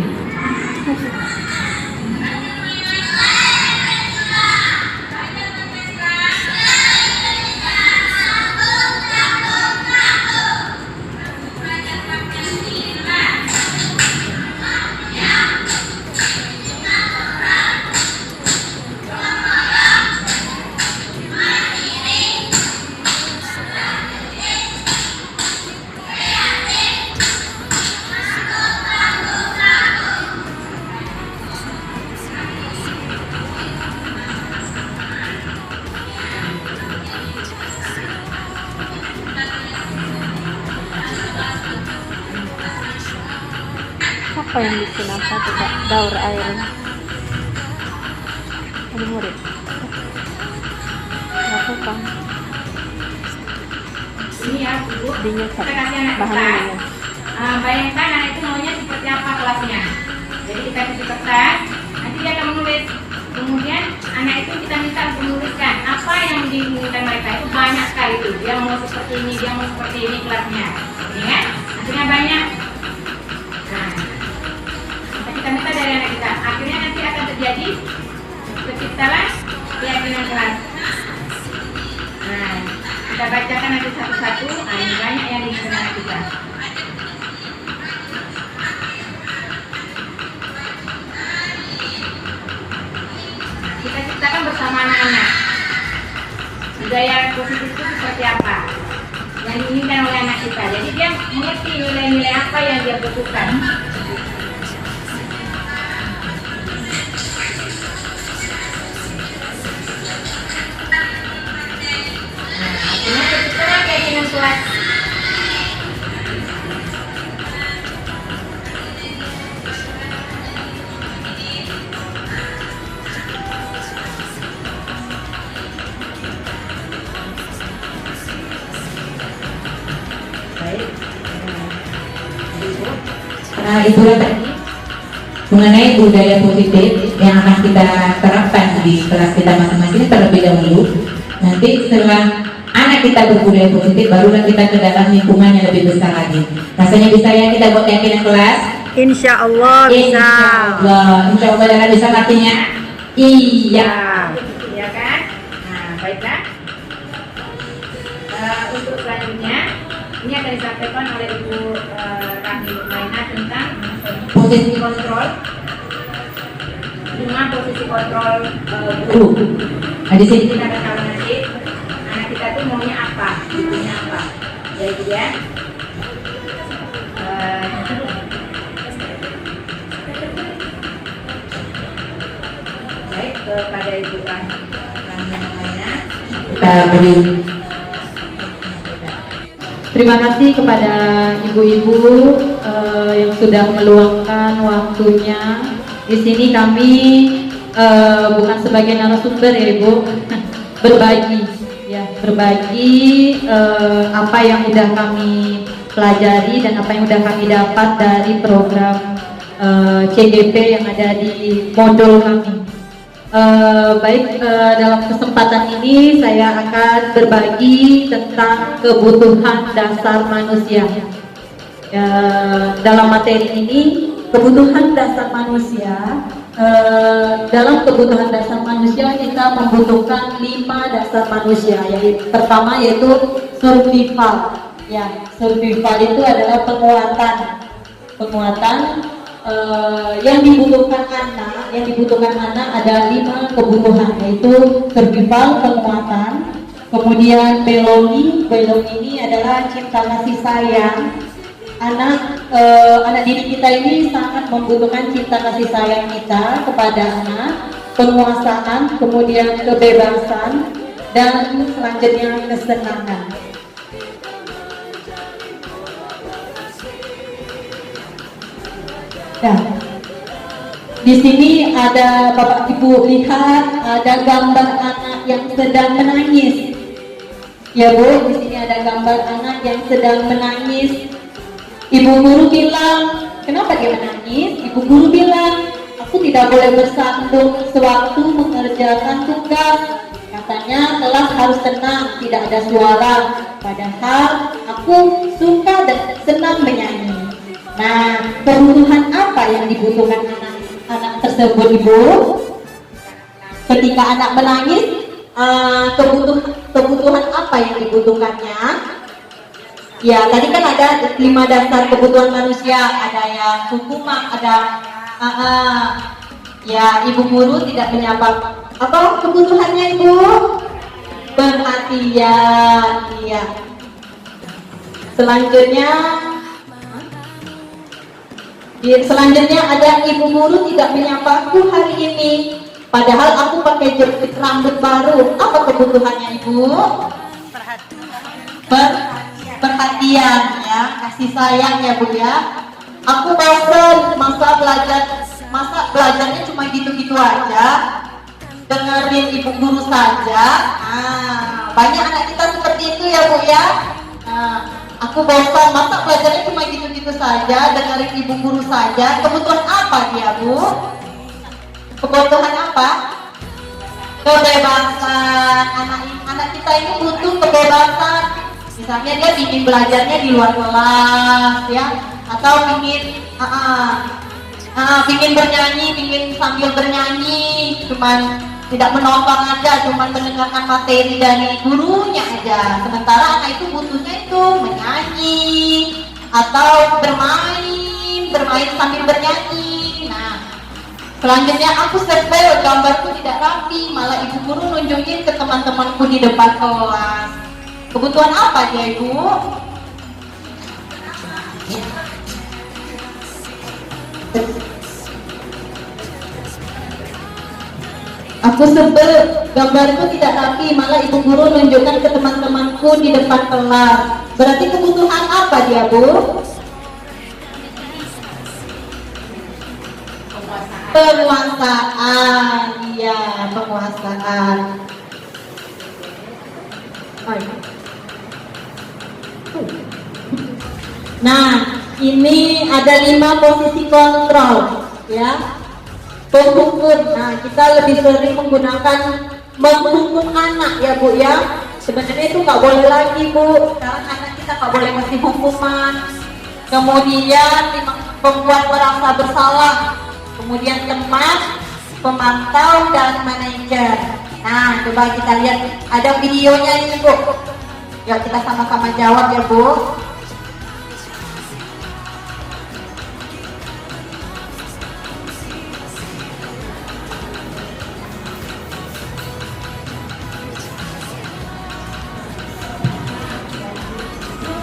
Apa yang bikin apa tidak daur airnya? Ada murid. Lakukan.
Ini ya Bu,
Dinyat
kita kasih anak
bahannya
kita.
dinyat.
Bayangkan anak itu maunya seperti apa kelasnya. Jadi kita kasih kertas, nanti dia akan menulis. Kemudian anak itu kita minta untuk menuliskan apa yang diinginkan mereka. Itu banyak sekali tuh. Dia mau seperti ini, dia mau seperti ini kelasnya. Ini kan? Hasilnya banyak. Nah, kita minta dari anak kita. Akhirnya nanti akan terjadi terciptalah keyakinan kelas. Nah, kita bacakan nanti satu-satu. Nah, ini banyak yang diinginkan anak kita. Kita ciptakan bersama anak-anak. Budaya positif itu seperti apa yang diinginkan oleh anak kita. Jadi dia mengerti nilai-nilai apa yang dia butuhkan. Nah, akhirnya terciptalah keyakinan kelas.
Nah, itulah tadi mengenai budaya positif yang akan kita terapkan di kelas kita masing-masing terlebih dahulu. Nanti setelah anak kita berbudaya positif, barulah kita ke dalam lingkungan yang lebih besar lagi. Rasanya bisa ya kita buat keyakinan kelas?
Insya Allah bisa.
Insya Allah dalam bisa artinya iya.
Ya kan? Nah, baiklah. Untuk selanjutnya ini akan disampaikan oleh Ibu Rahmi Nurmaina tentang posisi kontrol. 5 posisi kontrol guru.
Nah, di sini
Kita akan tahu nanti anak kita tuh maunya apa, butuhnya apa. Jadi dia baik kepada Ibu Rahmi Nurmaina.
kita beri.
Terima kasih kepada ibu-ibu yang sudah meluangkan waktunya. Di sini kami bukan sebagai narasumber ya Ibu, berbagi apa yang sudah kami pelajari dan apa yang sudah kami dapat dari program CGP yang ada di modul kami. Dalam kesempatan ini saya akan berbagi tentang kebutuhan dasar manusia. Dalam materi ini, kebutuhan dasar manusia. Dalam kebutuhan dasar manusia kita membutuhkan 5 dasar manusia. Pertama yaitu survival. Survival itu adalah penguatan. Yang dibutuhkan anak ada 5 kebutuhan, yaitu survival, penguatan, kemudian belonging ini adalah cinta kasih sayang. Anak didik kita ini sangat membutuhkan cinta kasih sayang kita kepada anak, penguasaan, kemudian kebebasan, dan selanjutnya kesenangan. Nah, di sini ada Bapak Ibu lihat ada gambar anak yang sedang menangis. Ya Bu, di sini ada gambar anak yang sedang menangis. Ibu guru bilang, kenapa dia menangis? Ibu guru bilang, aku tidak boleh bersandung sewaktu mengerjakan tugas. Katanya kelas harus tenang, tidak ada suara. Padahal aku suka dan senang menyanyi. Nah, kebutuhan apa yang dibutuhkan anak tersebut, Ibu? Ketika anak menangis, kebutuhan apa yang dibutuhkannya? Ya, tadi kan ada 5 dasar kebutuhan manusia. Ada yang hukuman, ada ya, ibu guru tidak menyapa. Apa kebutuhannya, Ibu? Perhatian. Iya. Selanjutnya ada ibu guru tidak menyapaku hari ini. Padahal aku pakai jepit rambut baru. Apa kebutuhannya, Ibu? Perhatian, ya, kasih sayang, ya, Bu, ya. Aku bosan, masa belajarnya cuma gitu-gitu aja, dengerin ibu guru saja. Banyak anak kita seperti itu, ya, Bu, ya. Aku bosan, masa belajarnya cuma gitu-gitu saja, dengerin ibu guru saja. Kebutuhan apa dia, Bu? Kebutuhan apa? Kebebasan. Anak kita ini butuh kebebasan. Misalnya dia ingin belajarnya di luar kelas, ya, atau ingin bernyanyi, ingin sambil bernyanyi, cuman tidak menonton aja, cuman mendengarkan materi dari gurunya aja. Sementara anak itu butuhnya itu menyanyi atau bermain sambil bernyanyi. Nah, selanjutnya aku sepel, gambarku tidak rapi, malah ibu guru nunjukin ke teman-temanku di depan kelas. Kebutuhan apa dia, Ibu? Aku sebel, gambarku tidak rapi, malah ibu guru nunjukkan ke teman-temanku di depan kelas. Berarti kebutuhan apa dia, Bu? Penguasaan. Iya, penguasaan. Nah, ini ada 5 posisi kontrol, ya. Penghukum. Nah, kita lebih sering menghukum anak, ya, Bu, ya. Sebenarnya itu nggak boleh lagi, Bu. Sekarang anak kita nggak boleh kasih hukuman. Kemudian membuat merasa bersalah. Kemudian teman, pemantau, dan manajer. Nah, coba kita lihat, ada videonya ini, Bu. Yuk kita sama-sama jawab, ya, Bu.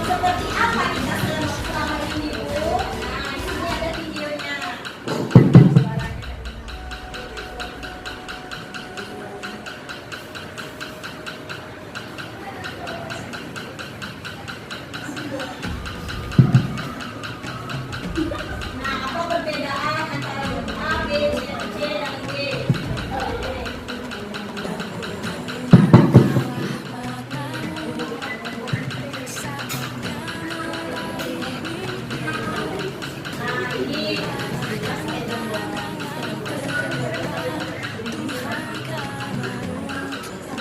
Seperti apa kita selama ini, Bu? Nah, ini ada videonya. Nah, apa perbedaan antara huruf A, B, C, dan D?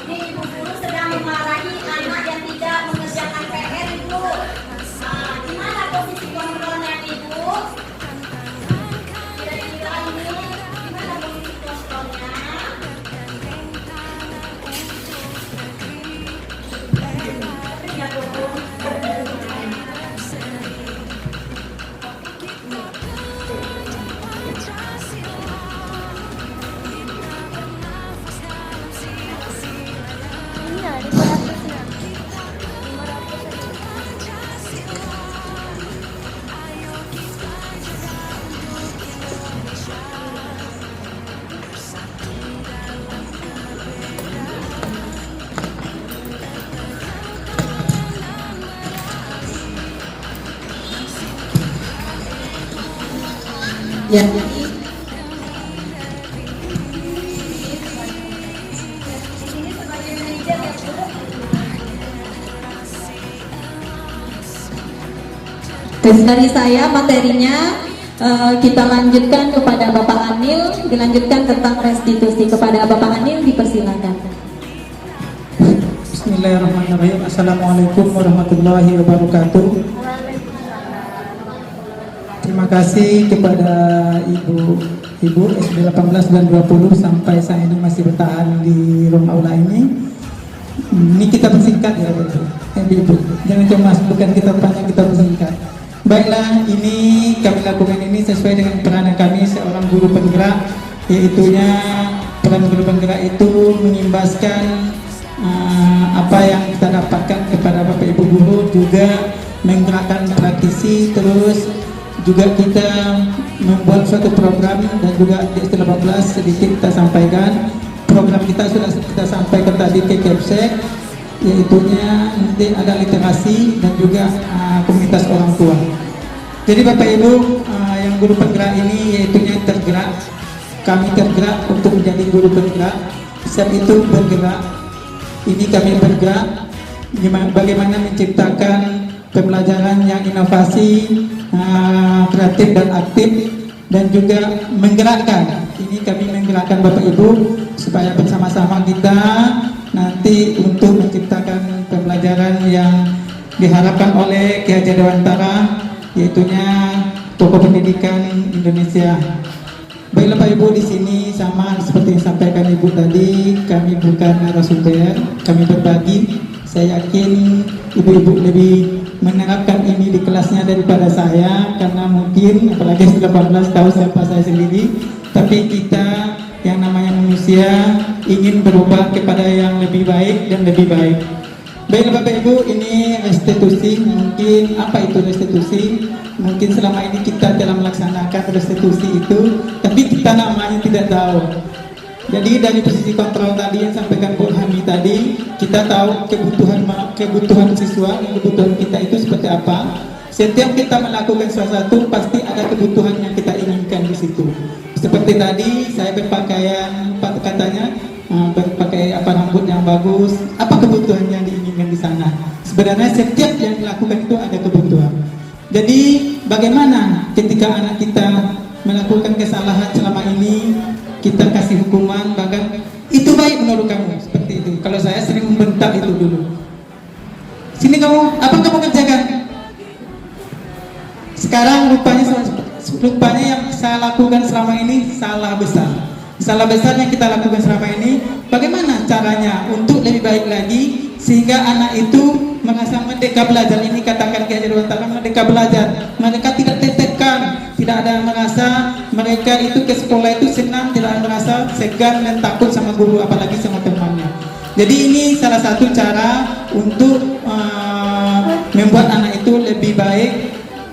Ini ibu guru sedang memarahi anak yang tidak mengerjakan PR, Ibu. Nah, gimana posisi kontrolnya, Ibu? Kira-kira ini gimana posisi kontrolnya? Ya, Bu. Ya. Tes dari saya materinya kita lanjutkan kepada Bapak Anil, dilanjutkan tentang restitusi. Kepada Bapak Anil dipersilakan.
Bismillahirrahmanirrahim. Assalamualaikum warahmatullahi wabarakatuh. Terima kasih kepada Ibu SD 18 dan 20 sampai saat ini masih bertahan di ruang aula ini. Ini kita bersingkat ya Ibu. Jangan cemas, bukan kita panjang, kita bersingkat. Baiklah, ini kami lakukan ini sesuai dengan peranan kami seorang guru penggerak, yaitunya peran guru penggerak itu mengimbaskan apa yang kita dapatkan kepada Bapak Ibu guru, juga menggerakkan praktisi, terus juga kita membuat suatu program dan juga di SD 18 sedikit kita sampaikan. Program kita sudah kita sampaikan tadi ke Kepsek, yaitunya nanti ada literasi dan juga komunitas orang tua. Jadi Bapak Ibu yang guru penggerak ini yaitunya tergerak, kami tergerak untuk menjadi guru penggerak. Saat itu bergerak, ini kami bergerak bagaimana menciptakan pembelajaran yang inovasi, kreatif dan aktif, dan juga menggerakkan. Ini kami menggerakkan Bapak Ibu supaya bersama-sama kita nanti untuk menciptakan pembelajaran yang diharapkan oleh Ki Hajar Dewantara, yaitunya tokoh pendidikan Indonesia. Baiklah Bapak Ibu, di sini sama seperti yang disampaikan Ibu tadi, kami bukan narasumber, kami berbagi. Saya yakin Ibu-ibu lebih menerapkan ini di kelasnya daripada saya, karena mungkin apalagi 18 tahun siapa saya sendiri, tapi kita yang namanya manusia ingin berubah kepada yang lebih baik dan lebih baik. Baiklah Bapak Ibu, ini restitusi. Mungkin apa itu restitusi? Mungkin selama ini kita telah melaksanakan restitusi itu, tapi kita namanya tidak tahu. Jadi dari posisi kontrol tadi yang sampaikan Bu Hami tadi, kita tahu kebutuhan siswa, kebutuhan kita itu seperti apa. Setiap kita melakukan sesuatu pasti ada kebutuhan yang kita inginkan di situ. Seperti tadi saya berpakaian, katanya berpakai rambut yang bagus, apa kebutuhan yang diinginkan di sana. Sebenarnya setiap yang dilakukan itu ada kebutuhan. Jadi bagaimana ketika anak kita melakukan kesalahan selama ini, kita kasih hukuman, bahkan itu baik menurut kamu, seperti itu. Kalau saya sering membentak itu dulu. Sini kamu, apa kamu kerjakan? Sekarang rupanya yang saya lakukan selama ini salah besar. Salah besar yang kita lakukan selama ini, bagaimana caranya untuk lebih baik lagi sehingga anak itu merasa merdeka belajar. Ini katakan Ki Hajar Dewantara, merdeka belajar. Mereka tidak tertekan, tidak ada merasa mereka itu ke sekolah itu senang, tidak merasa segan dan takut sama guru, apalagi sama temannya. Jadi ini salah satu cara untuk membuat anak itu lebih baik,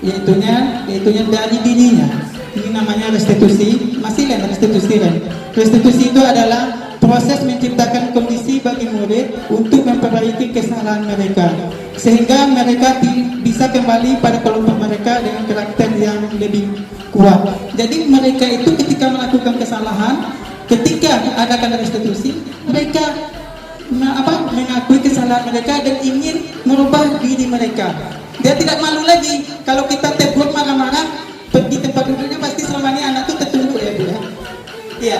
yaitunya dari dirinya. Ini namanya restitusi, masih lain restitusi lain. Restitusi itu adalah proses menciptakan kondisi bagi murid untuk memperbaiki kesalahan mereka, sehingga mereka bisa kembali pada kelompok mereka dengan karakter yang lebih kuat. Jadi mereka itu ketika melakukan kesalahan, ketika adakan restitusi, mereka mengakui kesalahan mereka dan ingin merubah diri mereka. Dia tidak malu lagi. Kalau kita tegur marah-marah di tempat duduknya, pasti selama ini anak itu tertunduk ya Bu ya. Iya.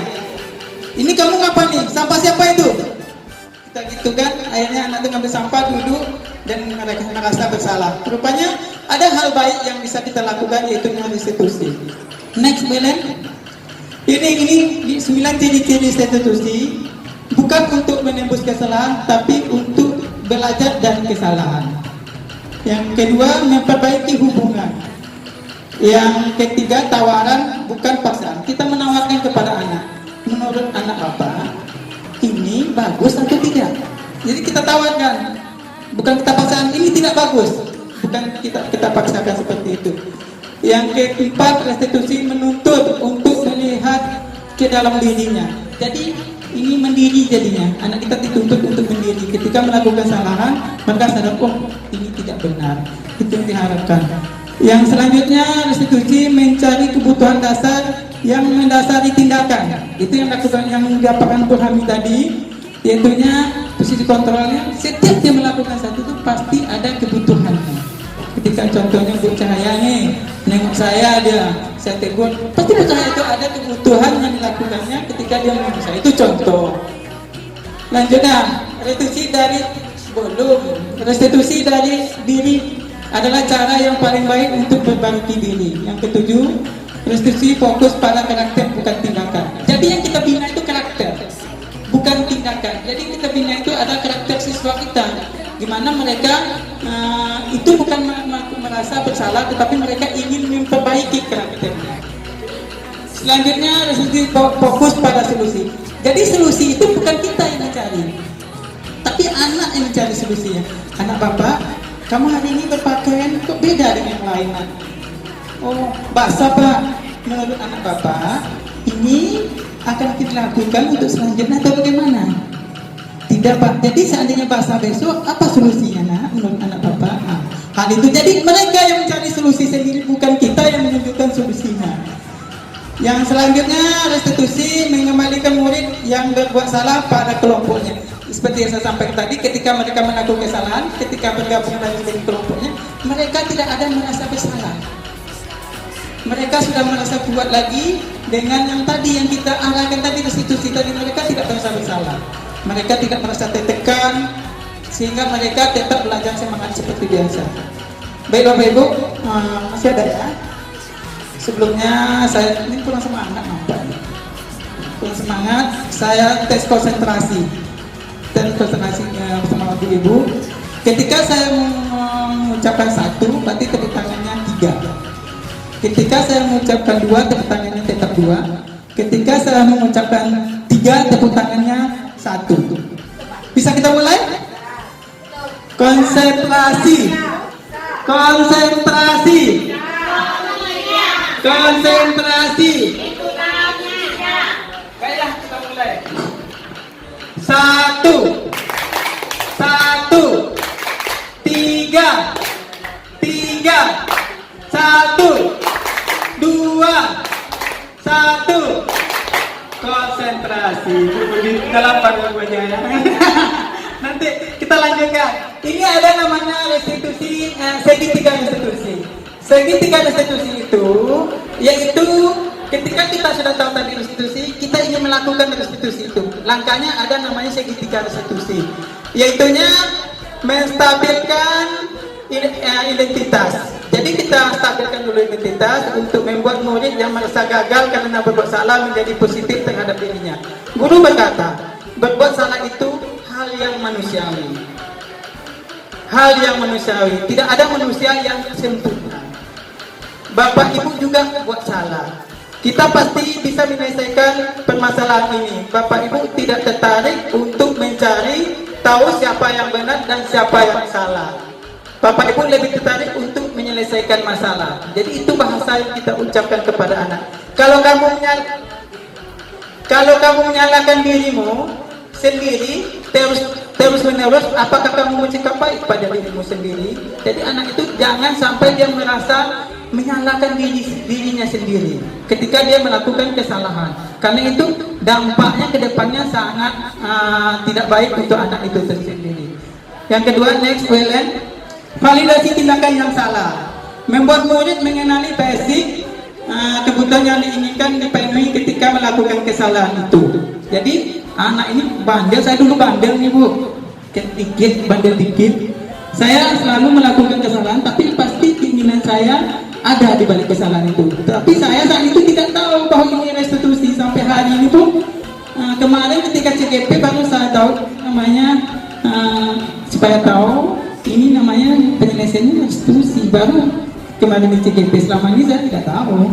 Ini kamu ngapa nih? Sampah siapa itu? Kita gitu kan, akhirnya anak itu ngambil sampah, duduk dan mereka merasa bersalah. Rupanya ada hal baik yang bisa kita lakukan, yaitu restitusi. Next, Belen. Ini 9 ciri-ciri restitusi, bukan untuk menembus kesalahan, tapi untuk belajar dari kesalahan. Yang kedua, memperbaiki hubungan. Yang ketiga, tawaran bukan paksaan. Kita menawarkan kepada anak, menurut anak Bapak ini bagus atau tidak. Jadi kita tawarkan, bukan kita paksakan, ini tidak bagus, bukan kita paksakan seperti itu. Yang keempat, restitusi menuntut untuk melihat ke dalam dirinya. Jadi ini mendiri, jadinya anak kita dituntut untuk mendiri. Ketika melakukan kesalahan, maka sadar, oh ini tidak benar. Itu yang diharapkan. Yang selanjutnya, restitusi mencari kebutuhan dasar yang mendasari tindakan. Itu yang dilakukan, yang mendapatkan Bu Hami tadi, yaitunya posisi kontrolnya. Setiap dia melakukan satu itu pasti ada kebutuhannya. Ketika contohnya Bu Cahaya nih, nengok saya tegur, pasti Bu Cahaya itu ada kebutuhan yang dilakukannya ketika dia menengok saya. Itu contoh. Lanjutnya, restitusi dari Belum. Restitusi dari diri adalah cara yang paling baik untuk memperbaiki diri. Yang ketujuh, restitusi fokus pada karakter bukan tindakan. Jadi yang kita bina itu karakter, bukan tindakan. Jadi kita bina itu ada karakter siswa kita, di mana mereka itu bukan merasa bersalah, tetapi mereka ingin memperbaiki karakternya. Selanjutnya, restitusi fokus pada solusi. Jadi solusi itu bukan kita yang mencari, tapi anak yang mencari solusinya. Anak bapak, kamu hari ini berpakaian kok beda dengan yang lain, Nak? Oh, basah Pak. Menurut anak bapak, ini akan kita lakukan untuk selanjutnya atau bagaimana? Tidak Pak. Jadi seandainya basah besok, apa solusinya, Nak? Menurut anak bapak. Hal itu jadi mereka yang mencari solusi sendiri, bukan kita yang menunjukkan solusinya. Yang selanjutnya, restitusi mengembalikan murid yang berbuat salah pada kelompoknya. Seperti yang saya sampaikan tadi, ketika mereka melakukan kesalahan, ketika bergabung lagi dengan kelompoknya, mereka tidak ada merasa bersalah. Mereka sudah merasa kuat lagi dengan yang tadi yang kita arahkan tadi, restitusi tadi, mereka tidak merasa bersalah. Mereka tidak merasa tertekan, sehingga mereka tetap belajar semangat seperti biasa. Baik Bapak Ibu, masih ada ya? Sebelumnya saya ini kurang semangat nampaknya. Kurang semangat, saya tes konsentrasi. Tes konsentrasinya bersama Bapak Ibu. Ketika saya mengucapkan 1, berarti tepuk tangannya 3. Ketika saya mengucapkan 2, tepuk tangannya tetap 2. Ketika saya mengucapkan 3, tepuk tangannya 1. Bisa kita mulai? Konsentrasi. Konsentrasi. Konsentrasi. Baiklah, kita mulai. 1, 1, 3, 3, 1, 2, 1. Konsentrasi. Dalam pada wajahnya. Nanti kita lanjutkan. Ini ada namanya restitusi, segitiga restitusi. Segitiga restitusi itu yaitu ketika kita sudah tahu tadi restitusi, kita ingin melakukan restitusi itu. Langkahnya ada namanya segitiga restitusi, yaitunya menstabilkan identitas. Jadi kita stabilkan dulu identitas untuk membuat murid yang merasa gagal karena berbuat salah menjadi positif terhadap dirinya. Guru berkata, berbuat salah itu hal yang manusiawi. Hal yang manusiawi. Tidak ada manusia yang sempurna. Bapak Ibu juga buat salah. Kita pasti bisa menyelesaikan permasalahan ini. Bapak Ibu tidak tertarik untuk mencari tahu siapa yang benar dan siapa yang salah. Bapak Ibu lebih tertarik untuk menyelesaikan masalah. Jadi itu bahasa yang kita ucapkan kepada anak. Kalau kamu menyalahkan dirimu sendiri terus menerus, apakah kamu bersikap baik pada dirimu sendiri? Jadi anak itu jangan sampai dia merasa menyalahkan dirinya sendiri ketika dia melakukan kesalahan, karena itu dampaknya ke depannya sangat tidak baik untuk anak itu sendiri. Yang kedua, next Wellen, validasi tindakan yang salah. Membuat murid mengenali basic kebutuhan yang diinginkan dipenuhi ketika melakukan kesalahan itu. Jadi anak ini bandel, saya dulu bandel nih Bu, bandel dikit. Saya selalu melakukan kesalahan, tapi pasti keinginan saya ada di balik kesalahan itu. Tapi saya saat itu tidak tahu bahwa ini restitusi. Sampai hari ini pun kemarin ketika CGP baru saya tahu namanya, supaya tahu ini namanya penyelesaiannya restitusi. Baru kemarin di CGP, selama ini saya tidak tahu.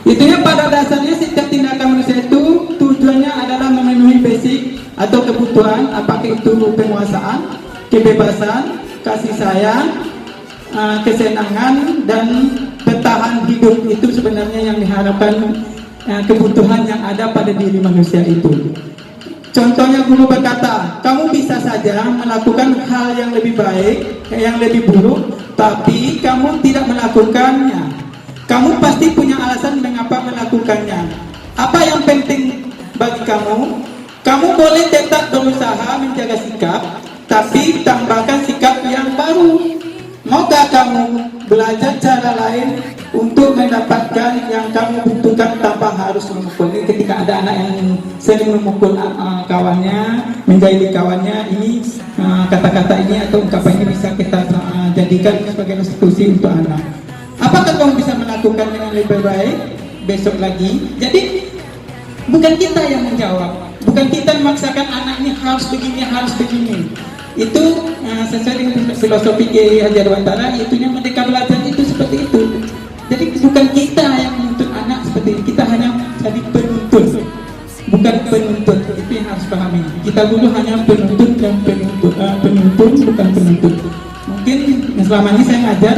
Itunya pada dasarnya setiap tindakan manusia itu tujuannya adalah memenuhi basic atau kebutuhan, apakah itu penguasaan, kebebasan, kasih sayang, kesenangan, dan bertahan hidup. Itu sebenarnya yang diharapkan, kebutuhan yang ada pada diri manusia itu. Contohnya guru berkata, kamu bisa saja melakukan hal yang lebih baik, yang lebih buruk, tapi kamu tidak melakukannya. Kamu pasti punya alasan mengapa melakukannya. Apa yang penting bagi kamu? Kamu boleh tetap berusaha menjaga sikap, tapi tambahkan sikap yang baru. Maukah kamu belajar cara lain untuk mendapatkan yang kamu butuhkan tanpa harus memukul? Ketika ada anak yang sering memukul kawannya, menjahili kawannya, ini kata-kata ini atau ungkapan ini bisa kita jadikan sebagai institusi untuk anak. Apakah kamu bisa melakukan dengan lebih baik besok lagi? Jadi bukan kita yang menjawab, bukan kita memaksakan anak ini harus begini. Itu sesuai dengan filosofi Kiai Haji Dewantara, itunya Merdeka Belajar itu seperti itu. Jadi bukan kita yang menuntut anak seperti ini, kita hanya jadi penuntut, bukan penuntut. Itu yang harus pahami. Kita dulu hanya penuntut dan penuntun, bukan penuntut. Mungkin selama ini saya ngajar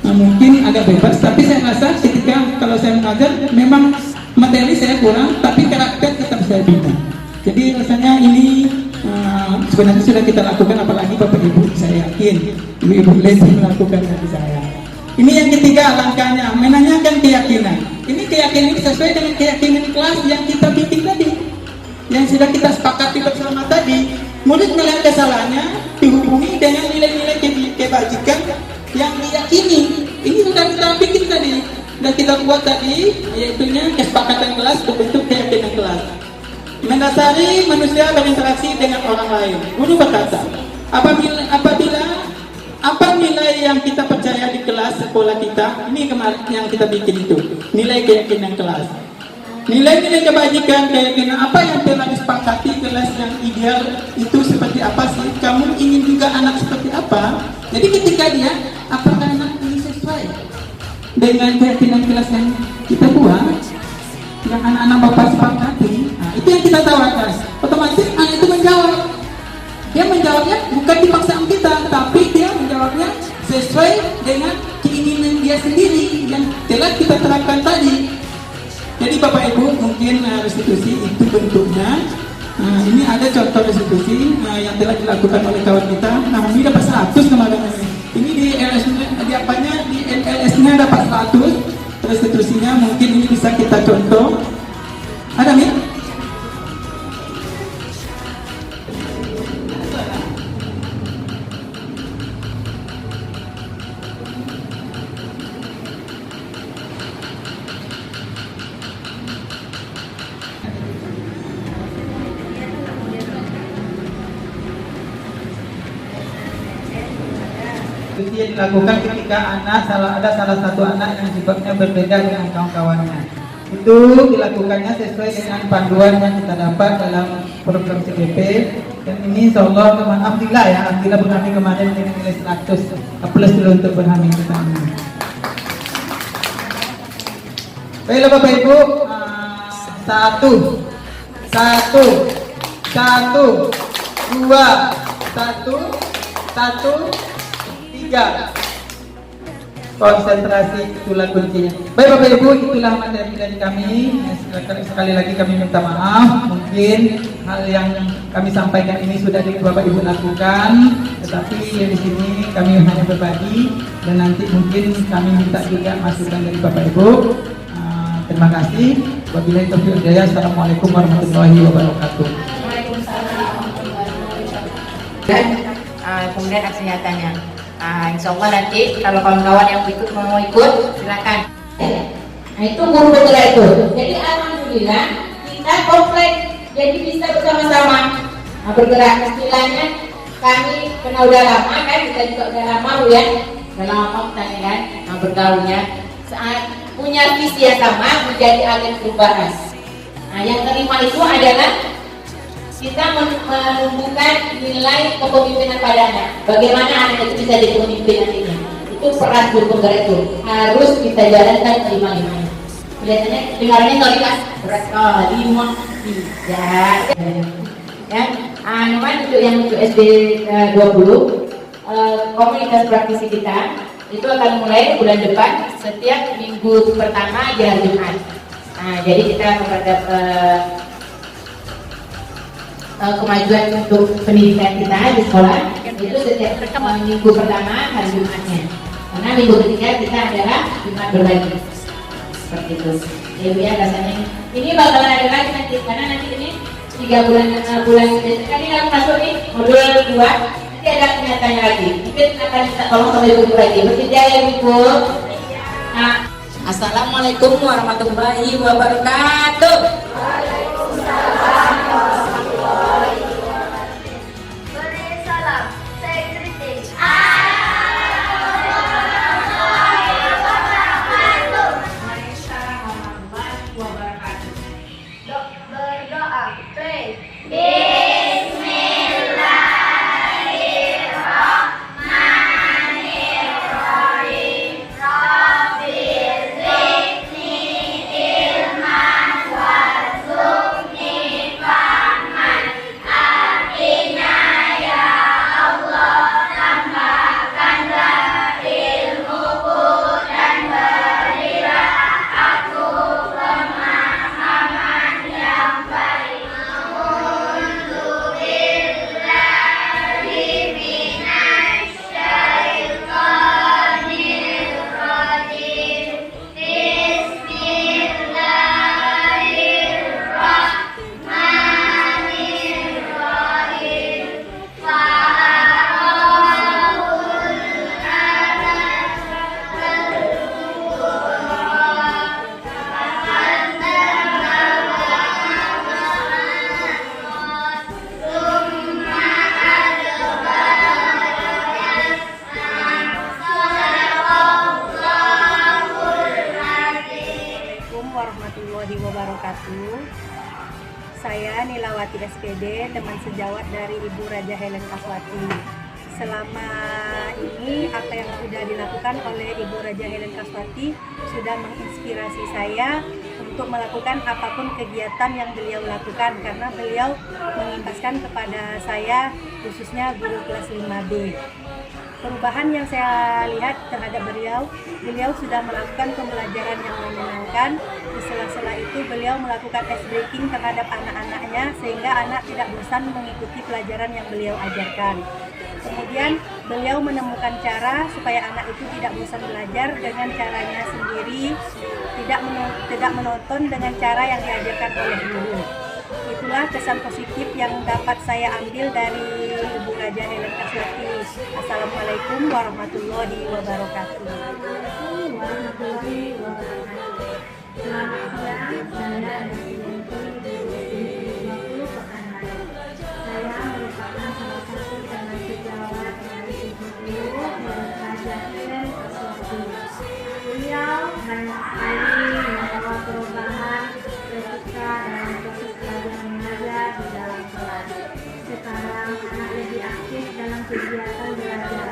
mungkin agak bebas, tapi saya rasa ketika kalau saya mengajar memang materi saya kurang, tapi karakter tetap saya bina. Jadi rasanya ini sebenarnya sudah kita lakukan, apalagi Bapak Ibu, saya yakin Ibu-Ibu lebih melakukan dari saya. Ini yang ketiga langkahnya, menanyakan keyakinan. Ini keyakinan sesuai dengan keyakinan kelas yang kita bikin tadi, yang sudah kita sepakati bersama tadi. Murid melihat kesalahannya dihubungi dengan nilai-nilai kebajikan yang diyakini. Ini sudah kita bikin tadi dan kita buat tadi, yaitunya kesepakatan kelas berbentuk keyakinan kelas. Mendasari manusia berinteraksi dengan orang lain. Guru berkata, apabila apa nilai yang kita percaya di kelas sekolah kita, ini kemarin yang kita bikin itu, nilai keyakinan kelas. Nilai-nilai kebajikan, keyakinan apa yang telah disepakati kelas yang ideal itu seperti apa sih? Kamu ingin juga anak seperti apa? Jadi ketika dia, apakah anak ini sesuai dengan keyakinan kelas yang kita buat, yang anak-anak Bapak sepakati? Nah, itu yang kita tawarkan. Otomatis anak itu menjawab. Dia menjawabnya bukan dipaksaan kita, tapi dia menjawabnya sesuai dengan keinginan dia sendiri yang telah kita terapkan tadi. Jadi Bapak Ibu, mungkin restitusi itu bentuknya. Ini ada contoh restitusi yang telah dilakukan oleh kawan kita. Nah, ini dapat 100 kemarin ini. Ini di LS-nya dapat 100 restitusinya. Mungkin ini bisa kita contoh. Ada nih? Yang dilakukan ketika ada salah satu anak yang sifatnya berbeda dengan kawan-kawannya. Itu dilakukannya sesuai dengan panduan yang kita dapat dalam program CGP. Dan ini insyaallah alhamdulillah ya, alhamdulillah Burhami kemarin dengan nilai 100 plus dulu untuk Burhami kita ini. Baiklah Bapak Ibu, satu, dua, satu, 3. Konsentrasi itulah kuncinya. Baik Bapak Ibu, itulah materi dari kami. Sekali lagi kami minta maaf, mungkin hal yang kami sampaikan ini sudah Bapak Ibu lakukan, tetapi di sini kami hanya berbagi dan nanti mungkin kami minta juga masukan dari Bapak Ibu. Terima kasih. Wabillahi taufiq wal hidayah. Assalamualaikum warahmatullahi wabarakatuh.
Dan kemudian aksi nyatanya. Insya Allah nanti kalau kawan-kawan yang mau ikut silakan.
Nah itu guru bergerak itu. Jadi alhamdulillah kita komplek, jadi bisa bersama-sama bergerak. Istilahnya kami kenal udah lama kan, kita juga udah lama ya, udah lama kita kan bergaulnya. Saat punya visi yang sama menjadi agen perubahan. Nah yang kelima itu adalah kita menumbuhkan nilai kepemimpinan pada anak. Bagaimana anak itu bisa jadi pemimpin nantinya? Itu peran guru penggerak itu harus kita jalankan kelima-limanya. Kelihatannya dengarannya sorry Mas, berat sekali, tidak. Ya, untuk yang untuk SD 20 komunitas praktisi kita itu akan mulai bulan depan setiap minggu pertama di hari Jumat. Jadi kita menghadap kemajuan untuk pendidikan kita di sekolah itu setiap minggu pertama hari Jumatnya, karena minggu ketiga kita adalah Jumat berbagi seperti itu. Ibu ya rasanya ini bakalan ada lagi nanti, karena nanti ini 3 bulan kan ini akan masuk nih modul 2, nanti ada kenyataannya lagi. Mungkin akan minta tolong sama ibu lagi bekerja ya ibu.
Assalamualaikum warahmatullahi wabarakatuh.
Salam.
wabarakatuh. Saya Nilawati SPD, teman sejawat dari Ibu Raja Helen Kaswati. Selama ini apa yang sudah dilakukan oleh Ibu Raja Helen Kaswati sudah menginspirasi saya untuk melakukan apapun kegiatan yang beliau lakukan, karena beliau mengimbaskan kepada saya khususnya guru kelas 5B. Perubahan yang saya lihat terhadap beliau sudah melakukan pembelajaran yang menyenangkan. Di sela-sela itu beliau melakukan ice breaking terhadap anak-anaknya sehingga anak tidak bosan mengikuti pelajaran yang beliau ajarkan. Kemudian beliau menemukan cara supaya anak itu tidak bosan belajar dengan caranya sendiri, tidak menonton dengan cara yang diajarkan oleh guru. Itulah kesan positif yang dapat saya ambil dari Ibu Raja Helen Kaswati. Assalamualaikum warahmatullahi wabarakatuh.
Selamat siang, saya Residenti BSD 20 Pekanbaru. Saya merupakan salah satu teman sejawat dari Ibu Raja Helen Kaswati. Beliau banyak sekali membawa perubahan ketika dalam proses belajar mengajar di dalam kelas. Sekarang anak lebih aktif dalam kegiatan belajar.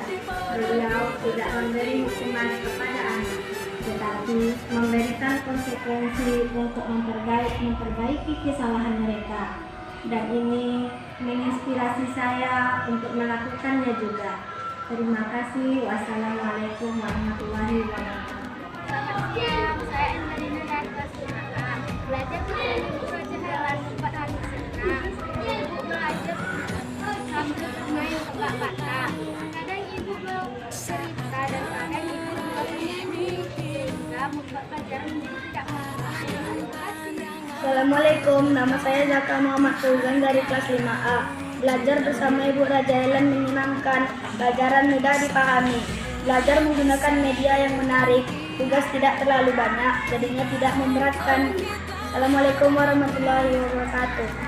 Beliau tidak memberi hukuman kepada anak, tetapi memberikan konsekuensi untuk memperbaiki kesalahan mereka. Dan ini menginspirasi saya untuk melakukannya juga. Terima kasih. Wassalamualaikum warahmatullahi wabarakatuh.
Selamat siang, saya Emelina dari kelas 5A. Belajar dari Ibu Raja Helen 4 hari senang. Ibu belajar sambil bermain tebak-tebakan. Kadang ibu bercerita dan kadang ibu bernyanyi sehingga membuat pelajaran menjadi tidak mudah.
Assalamualaikum, nama saya Zaka Muhammad Fauzan dari kelas 5A. Belajar bersama Ibu Raja Helen menyenangkan, pelajaran mudah dipahami. Belajar menggunakan media yang menarik, tugas tidak terlalu banyak, jadinya tidak memberatkan. Assalamualaikum warahmatullahi wabarakatuh.